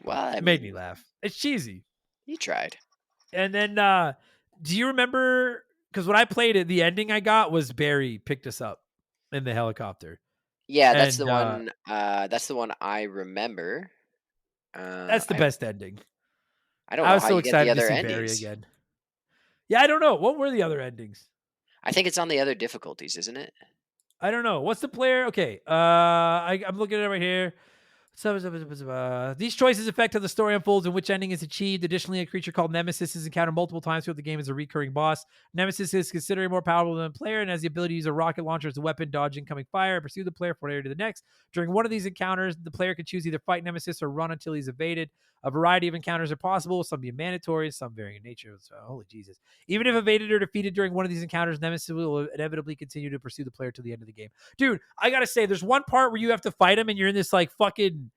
Well, It made me laugh. It's cheesy. You tried. And then do you remember, because when I played it, the ending I got was Barry picked us up in the helicopter. Yeah, that's And, the one. That's the one I remember. That's the I best ending. I don't I know was how so you get the excited to other see Barry endings. again. Yeah, I don't know. What were the other endings? I think it's on the other difficulties, isn't it? I don't know. What's the player? Okay. I'm looking at it right here. These choices affect how the story unfolds and which ending is achieved. Additionally, a creature called Nemesis is encountered multiple times throughout the game as a recurring boss. Nemesis is considerably more powerful than the player and has the ability to use a rocket launcher as a weapon, dodge incoming fire, and pursue the player from one area to the next. During one of these encounters, the player can choose either fight Nemesis or run until he's evaded. A variety of encounters are possible, some being mandatory, some varying in nature. So, holy Jesus. Even if evaded or defeated during one of these encounters, Nemesis will inevitably continue to pursue the player to the end of the game. Dude, I gotta say, there's one part where you have to fight him and you're in this like fucking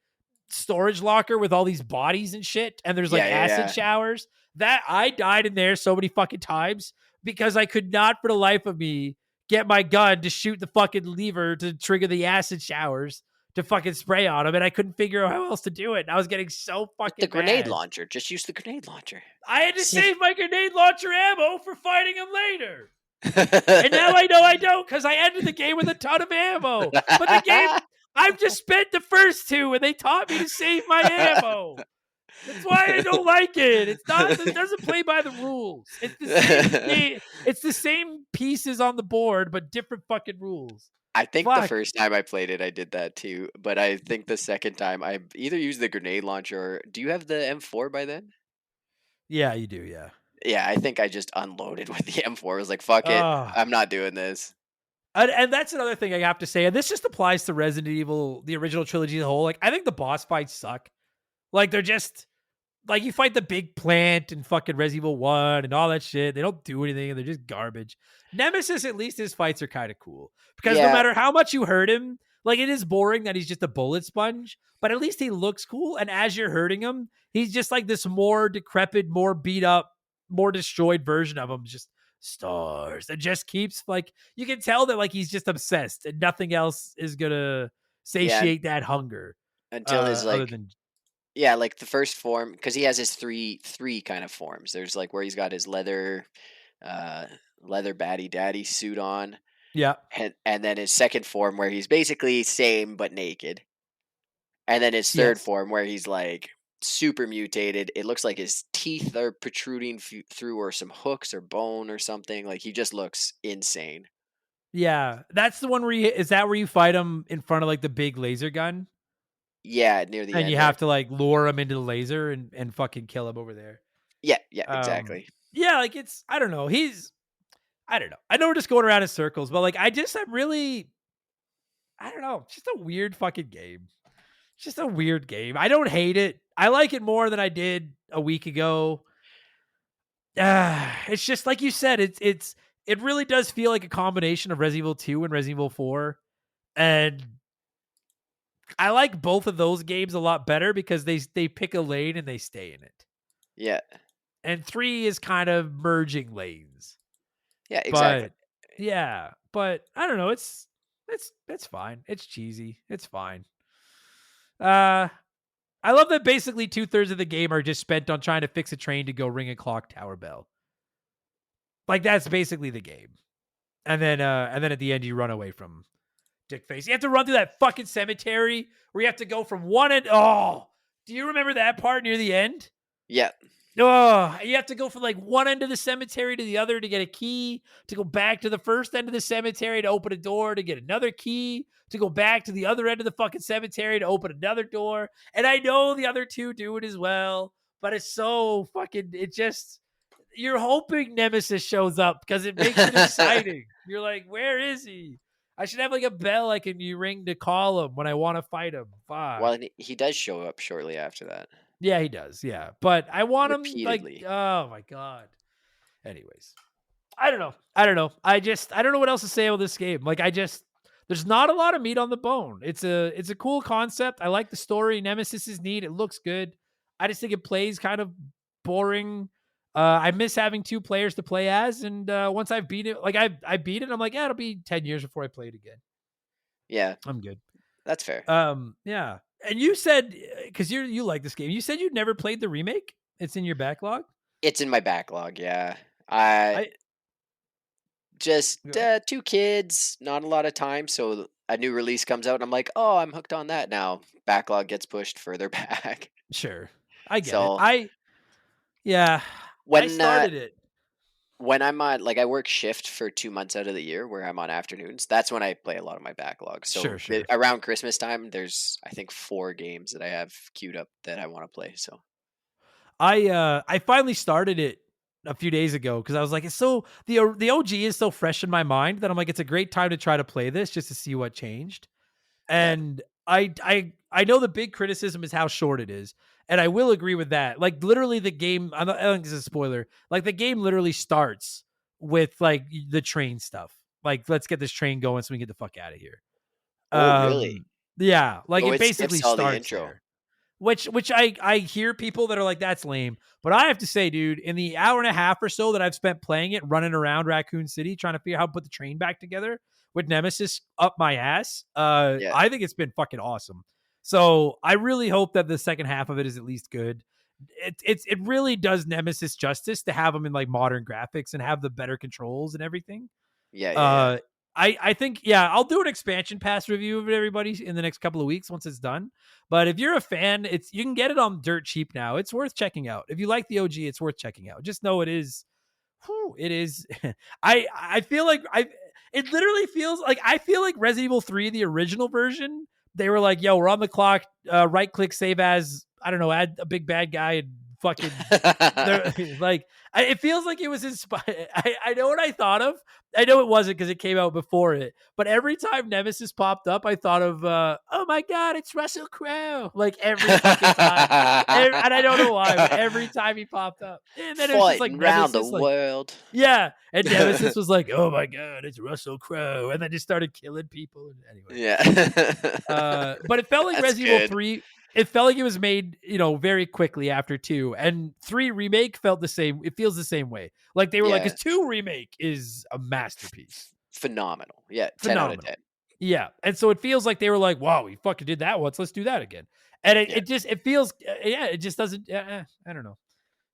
storage locker with all these bodies and shit, and there's like acid showers. That I died in there so many fucking times because I could not for the life of me get my gun to shoot the fucking lever to trigger the acid showers to fucking spray on him, and I couldn't figure out how else to do it. And I was getting so fucking The grenade mad. launcher. Just use the grenade launcher. I had to save my grenade launcher ammo for fighting him later. And now I know I don't because I ended the game with a ton of ammo. But the game, I've just spent the first two, and they taught me to save my ammo. That's why I don't like it. It's not. It doesn't play by the rules. It's the same game. It's the same pieces on the board, but different fucking rules. I think the Fuck. first time I played it, I did that too. But I think the second time, I either used the grenade launcher. Do you have the M4 by then? Yeah, you do. Yeah. Yeah, I think I just unloaded with the M4. I was like, fuck it. Oh. I'm not doing this. And that's another thing I have to say. And this just applies to Resident Evil, the original trilogy as a whole. Like, I think the boss fights suck. Like, they're just like you fight the big plant and fucking Resident Evil 1 and all that shit. They don't do anything and they're just garbage. Nemesis, at least his fights are kind of cool. Because no Yeah, matter how much you hurt him, like it is boring that he's just a bullet sponge, but at least he looks cool. And as you're hurting him, he's just like this more decrepit, more beat up, more destroyed version of him. Just stars. And just keeps like you can tell that like he's just obsessed and nothing else is gonna yeah. satiate that hunger. Until his Other like, than yeah, like the first form, because he has his three kind of forms. There's like where he's got his uh, leather batty daddy suit on, yeah. and then his second form where he's basically same but naked, and then his third Yes. form where he's like super mutated. It looks like his teeth are protruding through, or some hooks or bone or something. Like he just looks insane. Yeah, that's the one where is that where you fight him in front of like the big laser gun, Yeah, near the and you end there. have to like lure him into the laser and fucking kill him over there. Yeah, yeah, Um, exactly. yeah, like it's I don't know. I don't know. I know we're just going around in circles, but like I'm really I don't know. It's just a weird fucking game. It's just a weird game. I don't hate it. I like it more than I did a week ago. It's just like you said. It really does feel like a combination of Resident Evil 2 and Resident Evil 4, and I like both of those games a lot better because they pick a lane and they stay in it. Yeah, And 3 is kind of merging lanes. yeah, exactly. But yeah, but I don't know, it's fine. It's cheesy. It's fine. Uh I love that basically 2/3 of the game are just spent on trying to fix a train to go ring a clock tower bell. Like that's basically the game. And then at the end you run away from Dickface. You have to run through that fucking cemetery where you have to go from one end. Oh, do you remember that part near the end? Yeah, Oh, you have to go from like one end of the cemetery to the other to get a key, to go back to the first end of the cemetery to open a door to get another key, to go back to the other end of the fucking cemetery to open another door. And I know the other two do it as well, but it's so fucking, it just, you're hoping Nemesis shows up because it makes it exciting. You're like, where is he? I should have like a bell I can you ring to call him when I want to fight him. Fuck. well, and he does show up shortly after that, Yeah, he does. Yeah. But I want him like, repeatedly. oh my God. Anyways, I don't know. I don't know what else to say about this game. Like, there's not a lot of meat on the bone. It's a cool concept. I like the story. Nemesis is neat. It looks good. I just think it plays kind of boring. I miss having two players to play as. And once I've beat it, like I beat it, I'm like, yeah, it'll be 10 years before I play it again. Yeah, I'm good. that's fair. Yeah. And you said because you like this game, you said you'd never played the remake. It's in your backlog. It's in my backlog. Yeah, I I just Go ahead. two kids, not a lot of time. So a new release comes out, and I'm like, oh, I'm hooked on that now. Backlog gets pushed further back. Sure, I get it. So Yeah, I when started it. when I'm on, like, I work shift for 2 months out of the year where I'm on afternoons. That's when I play a lot of my backlog. So Sure. around Christmas time, there's I think 4 games that I have queued up that I want to play. So I finally started it a few days ago because I was like, it's so the OG is so fresh in my mind that I'm like, it's a great time to try to play this just to see what changed. yeah. And I know the big criticism is how short it is, and I will agree with that. Like literally, the game. I don't think this is a spoiler. Like the game literally starts with like the train stuff. Like let's get this train going so we can get the fuck out of here. Oh, really? Yeah, like Oh, it it basically skips all the starts intro. there. Which I hear people that are like, that's lame. But I have to say, dude, in the hour and a half or so that I've spent playing it, running around Raccoon City, trying to figure out how to put the train back together with Nemesis up my ass, Yeah. I think it's been fucking awesome. So I really hope that the second half of it is at least good. it really does Nemesis justice to have them in like modern graphics and have the better controls and everything. Yeah. I think, yeah, I'll do an expansion pass review of it, everybody, in the next couple of weeks once it's done. But if you're a fan, you can get it on dirt cheap now. It's worth checking out. If you like the OG, it's worth checking out. Just know it is. It is. I feel like it literally feels like I feel like Resident Evil 3, the original version. They were like, "Yo, we're on the clock. Right click, save as. I don't know, add a big bad guy and fucking." They're like, it feels like it was inspired. I know what I thought of. I know it wasn't because it came out before it. But every time Nemesis popped up, I thought of, oh my god, it's Russell Crowe. Like every fucking time, and I don't know why, but every time he popped up, and then it was just like Fighting round the Nemesis, like, world. yeah, and Nemesis was like, oh my god, it's Russell Crowe, and then just started killing people. And anyway, Yeah. but it felt like That's Resident Evil good. 3. It felt like it was made, very quickly after 2. And 3 remake felt the same. It feels the same way. Like they were like, Yeah. "Cause 2 remake is a masterpiece. Phenomenal. Yeah, 10 out of Phenomenal." 10. Yeah. And so it feels like they were like, wow, we fucking did that once. Let's do that again. And Yeah. it feels, it just doesn't, I don't know.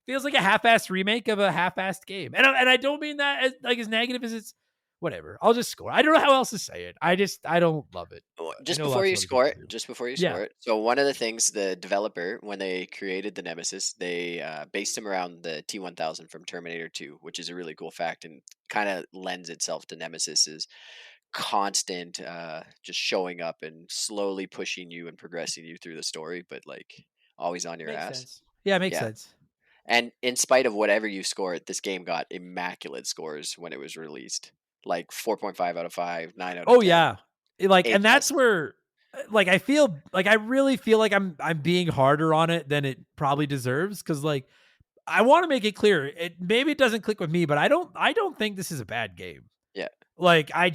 Feels like a half-assed remake of a half-assed game. And I don't mean that as negative as it's whatever. I'll just score. I don't know how else to say it. I don't love it. Well, But I just know before lots you of other score people it, do. just before you Yeah. score it. So one of the things the developer, when they created the Nemesis, they based him around the T-1000 from Terminator 2, which is a really cool fact and kind of lends itself to Nemesis's constant just showing up and slowly pushing you and progressing you through the story, but like always on your Makes ass. sense. Yeah, it makes Yeah. sense. And in spite of whatever you score it, this game got immaculate scores when it was released. Like 4.5 out of 5, 9 out of Oh 10. yeah. Like, A and that's plus. where like I really feel like I'm being harder on it than it probably deserves, cuz like I want to make it clear. Maybe it doesn't click with me, but I don't think this is a bad game. Yeah. Like I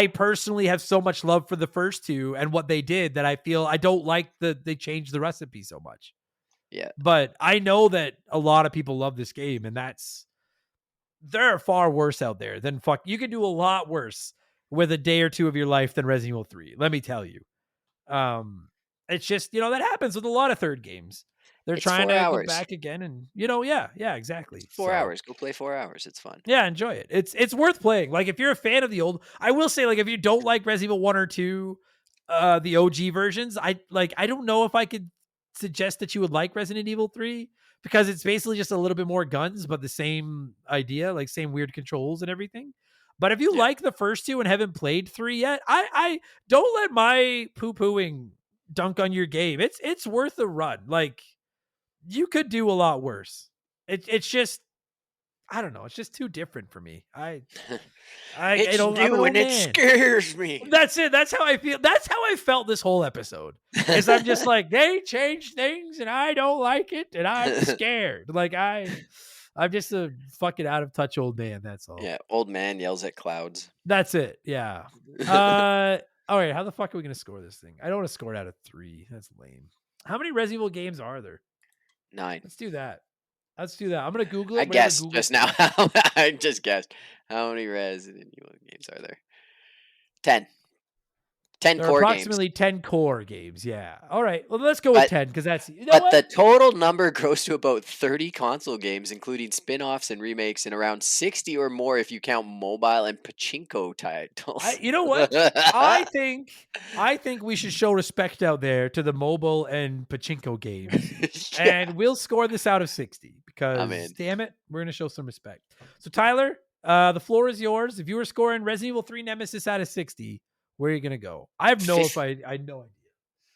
personally have so much love for the first two and what they did that I feel I don't like they changed the recipe so much. Yeah. But I know that a lot of people love this game, and there are far worse out there than you can do a lot worse with a day or two of your life than Resident Evil 3. Let me tell you. It's just, that happens with a lot of third games. They're It's trying 4 to go hours. back again and, yeah, exactly. 4 So, hours. Go play 4 hours. It's fun. yeah, enjoy it. It's worth playing. Like if you're a fan of the old, I will say, like if you don't like Resident Evil 1 or 2, the OG versions, I don't know if I could suggest that you would like Resident Evil 3 because it's basically just a little bit more guns, but the same idea, like same weird controls and everything. But if you Yeah. like the first two and haven't played 3 yet, I don't let my poo-pooing dunk on your game. It's worth a run. Like you could do a lot worse. It's just, I don't know. It's just too different for me. It's I'm an new old and it man. scares me. That's it. That's how I feel. That's how I felt this whole episode. Is I'm just like, they changed things and I don't like it and I'm scared. Like I'm just a fucking out of touch old man. That's all. Yeah, old man yells at clouds. That's it. Yeah. All right. How the fuck are we gonna score this thing? I don't want to score it out of 3. That's lame. How many Resident Evil games are there? 9. Let's do that. I'm gonna Google it. I Whatever guessed Google just now. says. I just guessed. How many Resident Evil games are there? 10. 10 There are core games. approximately 10 core games. Yeah. All right. Well, let's go with But- 10 because that's, But the total number grows to about 30 console games, including spin-offs and remakes, and around 60 or more if you count mobile and pachinko titles. you know what? I think we should show respect out there to the mobile and pachinko games, Yeah. and we'll score this out of 60 because, in. damn it, we're gonna show some respect. So, Tyler, the floor is yours. If you were scoring Resident Evil 3 Nemesis out of 60, where are you gonna go? I have no idea.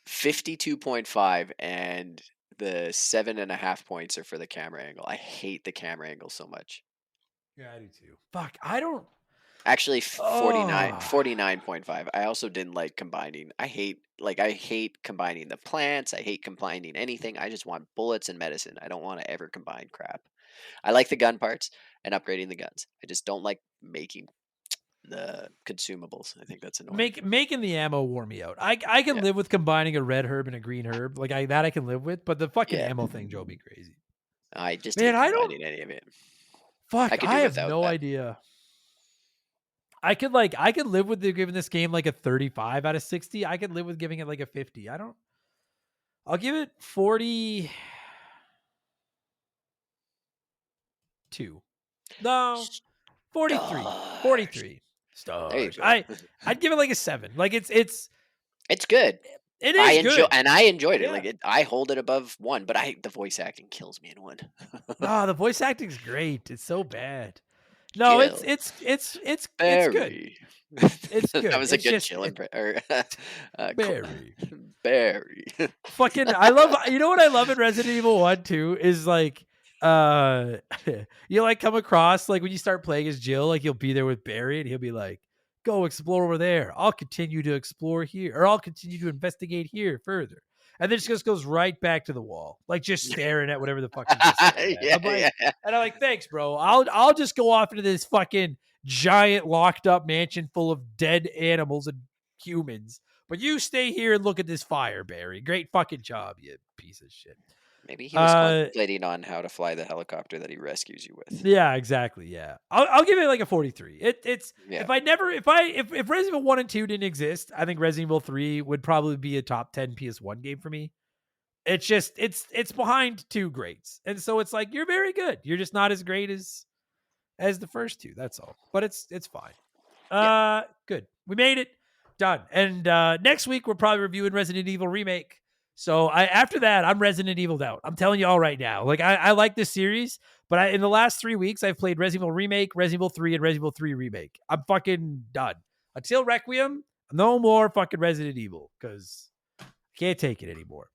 52.5, and the 7.5 points are for the camera angle. I hate the camera angle so much. Yeah, I do too. Fuck, I don't. Actually, 49, Oh. 49.5. I also didn't like combining. I hate combining the plants. I hate combining anything. I just want bullets and medicine. I don't want to ever combine crap. I like the gun parts and upgrading the guns. I just don't like making the consumables. I think that's annoying. Making the ammo wore me out. I can Yeah. live with combining a red herb and a green herb. Like I can live with, but the fucking Yeah. ammo thing drove me crazy. I just Man, hate I don't- combining any of it. Fuck, I could do I have without no that. idea. I could live with giving this game like a 35 out of 60. I could live with giving it like a 50. I don't I'll give it 42. No, 43. Stars. 43 There you stars. go. I'd give it like a 7. Like it's It's good. it is good. I enjoyed it. Yeah. I hold it above 1, but the voice acting kills me in 1. Oh, the voice acting's great. It's so bad. No, Jill. it's good. Barry. It's That good. was a It's good just Jill or Barry. Barry. Fucking I love you know what I love in Resident Evil 1 too is like you like come across like when you start playing as Jill, like you'll be there with Barry and he'll be like, go explore over there. I'll continue to explore here, or I'll continue to investigate here further. And then it just goes right back to the wall, like just staring at whatever the fuck he's just staring at. Yeah, I'm like, yeah. and I'm like, thanks, bro. I'll just go off into this fucking giant locked up mansion full of dead animals and humans. But you stay here and look at this fire, Barry. Great fucking job, you piece of shit. Maybe he was contemplating on how to fly the helicopter that he rescues you with. Yeah, exactly. Yeah, I'll give it like a 43. It's Yeah. if Resident Evil 1 and 2 didn't exist, I think Resident Evil 3 would probably be a top 10 PS1 game for me. It's just it's behind 2 greats, and so it's like you're very good. You're just not as great as the first 2. That's all. But it's fine. Good. We made it. Done. And next week we're probably reviewing Resident Evil Remake. So after that, I'm Resident Evil'd out. I'm telling you all right now. Like I like this series, but in the last 3 weeks, I've played Resident Evil Remake, Resident Evil 3, and Resident Evil 3 Remake. I'm fucking done. Until Requiem, no more fucking Resident Evil because I can't take it anymore.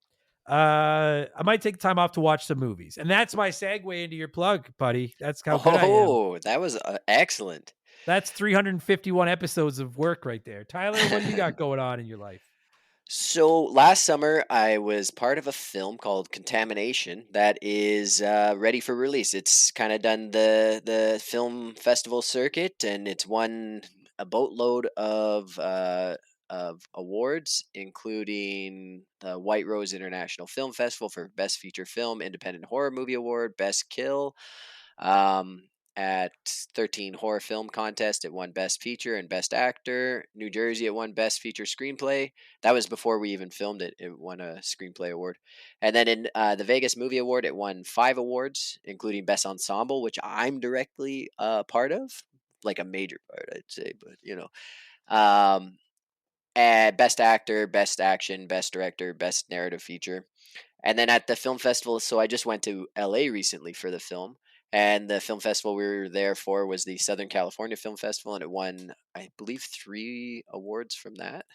I might take time off to watch some movies, and that's my segue into your plug, buddy. That's how good I am. Oh, that was excellent. That's 351 episodes of work right there. Tyler, what do you got going on in your life? So last summer, I was part of a film called Contamination that is ready for release. It's kind of done the film festival circuit, and it's won a boatload of awards, including the White Rose International Film Festival for Best Feature Film, Independent Horror Movie Award, Best Kill. At 13 Horror Film Contest, it won Best Feature and Best Actor. New Jersey, it won Best Feature Screenplay. That was before we even filmed it. It won a Screenplay Award. And then in the Vegas Movie Award, it won 5 awards, including Best Ensemble, which I'm directly part of. Like a major part, I'd say, but you know. And Best Actor, Best Action, Best Director, Best Narrative Feature. And then at the film festival, so I just went to LA recently for the film. And the film festival we were there for was the Southern California Film Festival, and it won, I believe, 3 awards from that.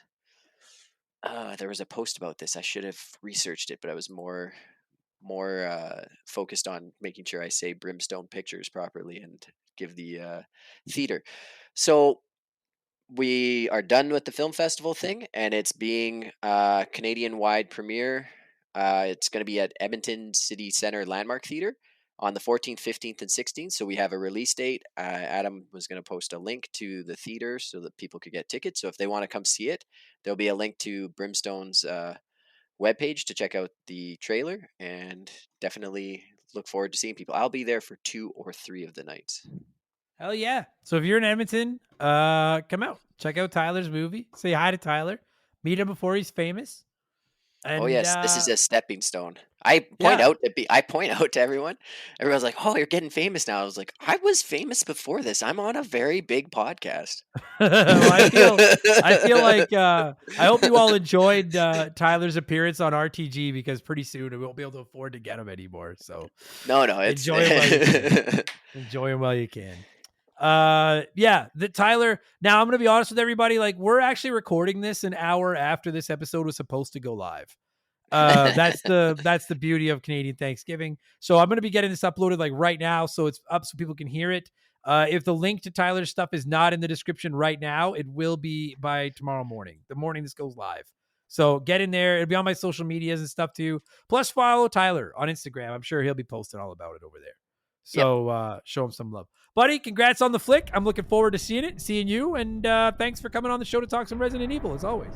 There was a post about this. I should have researched it, but I was more focused on making sure I say Brimstone Pictures properly and give the theater. So we are done with the film festival thing, and it's being Canadian-wide premiere. It's going to be at Edmonton City Centre Landmark Theatre on the 14th, 15th, and 16th. So we have a release date. Adam was going to post a link to the theater so that people could get tickets. So if they want to come see it, there'll be a link to Brimstone's webpage to check out the trailer, and definitely look forward to seeing people. I'll be there for 2 or 3 of the nights. Hell yeah. So if you're in Edmonton, come out. Check out Tyler's movie. Say hi to Tyler. Meet him before he's famous. And, oh yes, this is a stepping stone. I point out to everyone. Everyone's like, "Oh, you're getting famous now." I was like, "I was famous before this. I'm on a very big podcast." Well, I feel like I hope you all enjoyed Tyler's appearance on RTG, because pretty soon we won't be able to afford to get him anymore. So no, it's enjoy him while you can. Enjoy him while you can. The Tyler. Now I'm gonna be honest with everybody. Like, we're actually recording this an hour after this episode was supposed to go live. That's the beauty of Canadian Thanksgiving. So I'm gonna be getting this uploaded like right now, so it's up so people can hear it. If the link to Tyler's stuff is not in the description right now, it will be by tomorrow morning, the morning this goes live. So get in there. It'll be on my social medias and stuff too. Plus follow Tyler on Instagram. I'm sure he'll be posting all about it over there. So show him some love. Buddy, congrats on the flick. I'm looking forward to seeing you. And thanks for coming on the show to talk some Resident Evil, as always.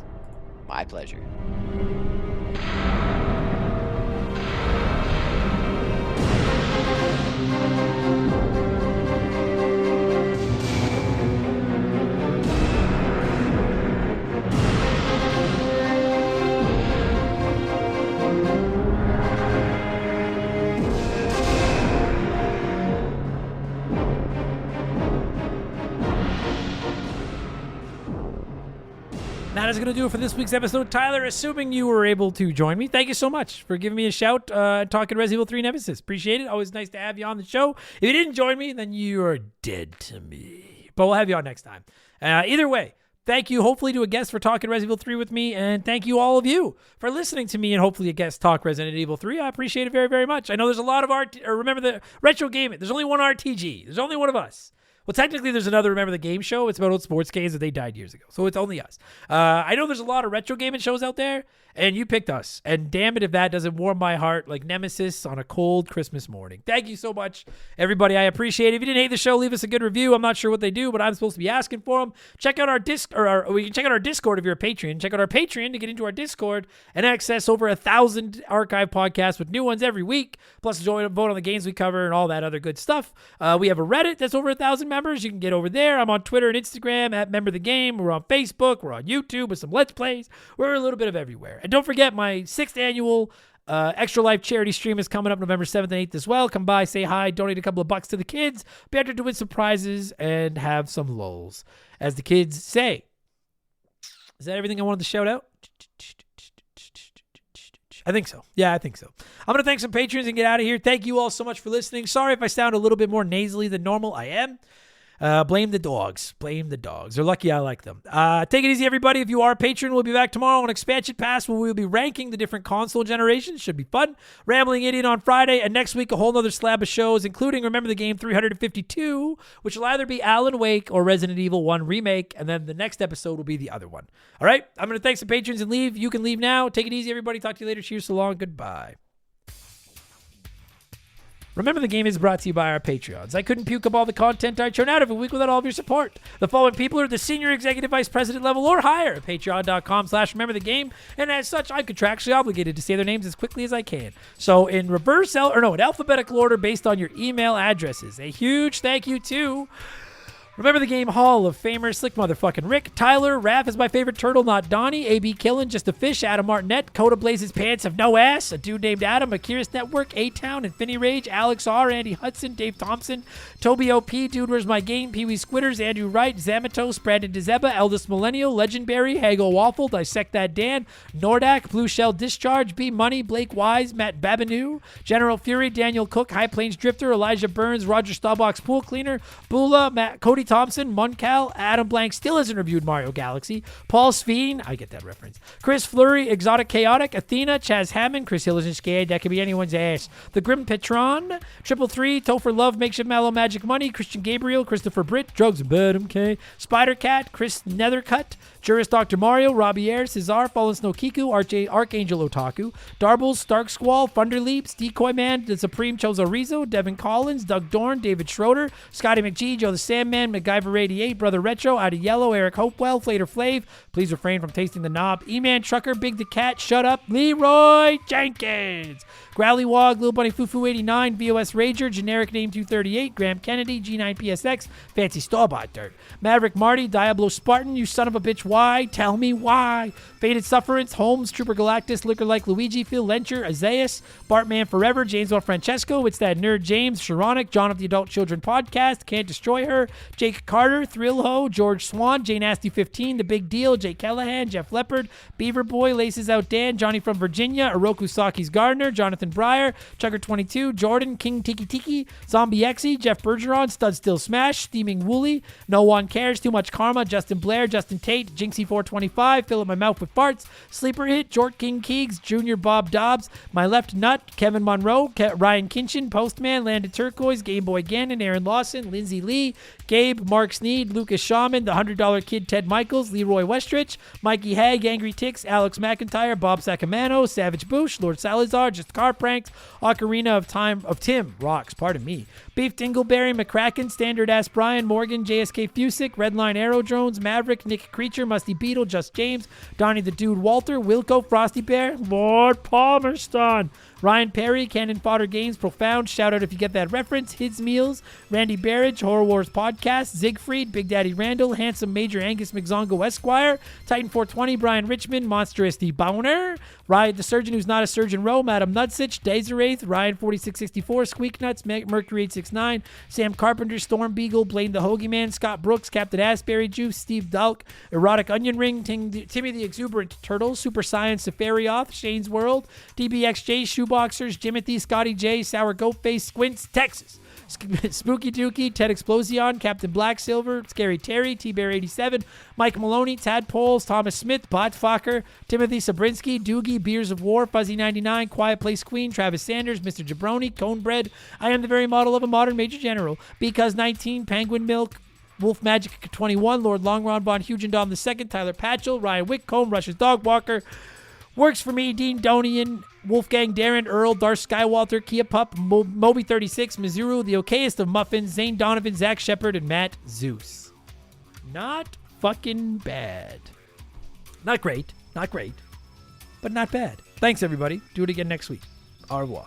My pleasure. That is going to do it for this week's episode. Tyler, assuming you were able to join me, thank you so much for giving me a shout talking Resident Evil 3 Nemesis. Appreciate it. Always nice to have you on the show. If you didn't join me, then you are dead to me. But we'll have you on next time. Either way, thank you hopefully to a guest for talking Resident Evil 3 with me, and thank you all of you for listening to me and hopefully a guest talk Resident Evil 3. I appreciate it very, very much. I know there's a lot of remember the retro gaming. There's only one RTG. There's only one of us. Well, technically, there's another Remember the Game show. It's about old sports games that they died years ago. So it's only us. I know there's a lot of retro gaming shows out there, and you picked us. And damn it if that doesn't warm my heart like Nemesis on a cold Christmas morning. Thank you so much, everybody. I appreciate it. If you didn't hate the show, leave us a good review. I'm not sure what they do, but I'm supposed to be asking for them. Check out our we can check out our Discord if you're a Patreon. Check out our Patreon to get into our Discord and access over 1,000 archive podcasts with new ones every week. Plus, vote on the games we cover and all that other good stuff. We have a Reddit that's over 1,000 members. You can get over there. I'm on Twitter and Instagram at Remember the Game. We're on Facebook. We're on YouTube with some Let's Plays. We're a little bit of everywhere. And don't forget, my 6th annual Extra Life charity stream is coming up November 7th and 8th as well. Come by, say hi, donate a couple of bucks to the kids, be entered to win some prizes, and have some lulls, as the kids say. Is that everything I wanted to shout out? I think so. Yeah, I think so. I'm going to thank some patrons and get out of here. Thank you all so much for listening. Sorry if I sound a little bit more nasally than normal. I am. Blame the dogs. Blame the dogs. They're lucky I like them. Take it easy, everybody. If you are a patron, we'll be back tomorrow on Expansion Pass where we'll be ranking the different console generations. Should be fun. Rambling Idiot on Friday. And next week, a whole nother slab of shows, including Remember the Game 352, which will either be Alan Wake or Resident Evil 1 Remake. And then the next episode will be the other one. All right? I'm going to thank some patrons and leave. You can leave now. Take it easy, everybody. Talk to you later. Cheers, so long. Goodbye. Remember the Game is brought to you by our Patreons. I couldn't puke up all the content I churn out every week without all of your support. The following people are the senior executive vice president level or higher at patreon.com/remember the game, and as such, I'm contractually obligated to say their names as quickly as I can. So in in alphabetical order based on your email addresses. A huge thank you to Remember the Game Hall of Famer, Slick Motherfucking Rick, Tyler, Raph is my favorite turtle, not Donnie, AB Killin, Just a Fish, Adam Martinet, Coda Blazes Pants of No Ass, a dude named Adam, Akiris Network, A-Town, Infinity Rage, Alex R, Andy Hudson, Dave Thompson, Toby OP, Dude Where's My Game, Pee-wee Squitters, Andrew Wright, Zamatos, Brandon DeZeba, Eldest Millennial, Legendberry, Hagel Waffle, Dissect That Dan, Nordak, Blue Shell Discharge, B Money, Blake Wise, Matt Babineau, General Fury, Daniel Cook, High Plains Drifter, Elijah Burns, Roger Staubach's Pool Cleaner, Bula, Matt, Cody Thompson, Muncal, Adam Blank still hasn't reviewed Mario Galaxy, Paul Sveen, I get that reference, Chris Fleury, Exotic Chaotic, Athena, Chaz Hammond, Chris Hill isn't scared, that could be anyone's ass, The Grim Petron, Triple Three, Topher Love, Makeshift Mallow Magic Money, Christian Gabriel, Christopher Britt, Drugs and Bad MK, Spider Cat, Chris Nethercut, Juris Dr. Mario, Robbie Air, Cesar, Fallen Snow Kiku, Archangel Otaku, Darbles, Stark Squall, Thunder Leaps, Decoy Man, The Supreme Chozo Rizzo, Devin Collins, Doug Dorn, David Schroeder, Scotty McGee, Joe the Sandman, MacGyver 88, Brother Retro, Out of Yellow, Eric Hopewell, Flater Flav, please refrain from tasting the knob, E-Man Trucker, Big the Cat, Shut Up, Leroy Jenkins, Growly Wog, Lil Bunny Fufu 89, VOS Rager, Generic Name 238, Graham Kennedy, G9PSX, Fancy Starbot Dirt, Maverick Marty, Diablo Spartan, You Son of a Bitch, Why? Tell me why. Faded Sufferance, Holmes, Trooper Galactus, Liquor Like Luigi, Phil Lencher, Isaias, Bartman Forever, James L. Francesco, It's That Nerd James, Sharonic, John of the Adult Children Podcast, Can't Destroy Her, Jake Carter, Thrill Ho, George Swan, Jay Nasty 15, The Big Deal, Jake Callahan, Jeff Leopard, Beaver Boy, Laces Out Dan, Johnny from Virginia, Oroku Saki's Gardner, Jonathan Breyer, Chucker 22, Jordan, King Tiki Tiki, Zombie Exy, Jeff Bergeron, Stud Still Smash, Steaming Wooly, No One Cares, Too Much Karma, Justin Blair, Justin Tate, Jinxie 425, Fill Up My Mouth with Farts, Sleeper Hit, Jort King Keegs, Junior Bob Dobbs, My Left Nut, Kevin Monroe, Ryan Kinchin, Postman, Landed Turquoise, Game Boy Gannon, Aaron Lawson, Lindsay Lee, Gabe, Mark Sneed, Lucas Shaman, The $100 Kid, Ted Michaels, Leroy Westrich, Mikey Hag, Angry Ticks, Alex McIntyre, Bob Sacamano, Savage Boosh, Lord Salazar, Just Car Pranks, Ocarina of Tim, Rocks, pardon me, Beef Dingleberry, McCracken, Standard Ass Brian, Morgan, JSK Fusick, Redline Arrow Drones, Maverick, Nick Creature, Musty Beetle, Just James, Donnie the Dude Walter, Wilco, Frosty Bear, Lord Palmerston, Ryan Perry, Cannon Fodder Games, Profound, shout out if you get that reference, Hids Meals, Randy Barrage, Horror Wars Podcast, Siegfried, Big Daddy Randall, Handsome Major Angus McZongo Esquire, Titan 420, Brian Richmond, Monster SD Boner, Riot the Surgeon Who's Not a Surgeon Rome, Adam Nutsich, Desiraith, Ryan 4664, Squeak Nuts, Mercury 869, Sam Carpenter, Storm Beagle, Blaine the Hoagie Man, Scott Brooks, Captain Asbury Juice, Steve Dulk, Erotic Black Onion Ring, Timmy the Exuberant Turtle, Super Science Safarioth, Shane's World, DBXJ, Shoeboxers, Jimothy, Scotty J, Sour Goat Face, Squints, Texas, Spooky Dookie, Ted Explosion, Captain Black Silver, Scary Terry, T-Bear 87, Mike Maloney, Tadpoles, Thomas Smith, Botfucker, Timothy Sabrinsky, Doogie, Beers of War, Fuzzy 99, Quiet Place Queen, Travis Sanders, Mr. Jabroni, Conebread, I am the very model of a modern Major General, Because 19, Penguin Milk, Wolf Magic 21, Lord Longron Von Hugendom II, Tyler Patchell, Ryan Whitcomb, Russia's Dog Walker, Works for Me, Dean Donian, Wolfgang Darren, Earl, Darth Skywalter, Kia Pup, Moby36, Mizuru, The Okayest of Muffins, Zane Donovan, Zach Shepard, and Matt Zeus. Not fucking bad. Not great, but not bad. Thanks, everybody. Do it again next week. Au revoir.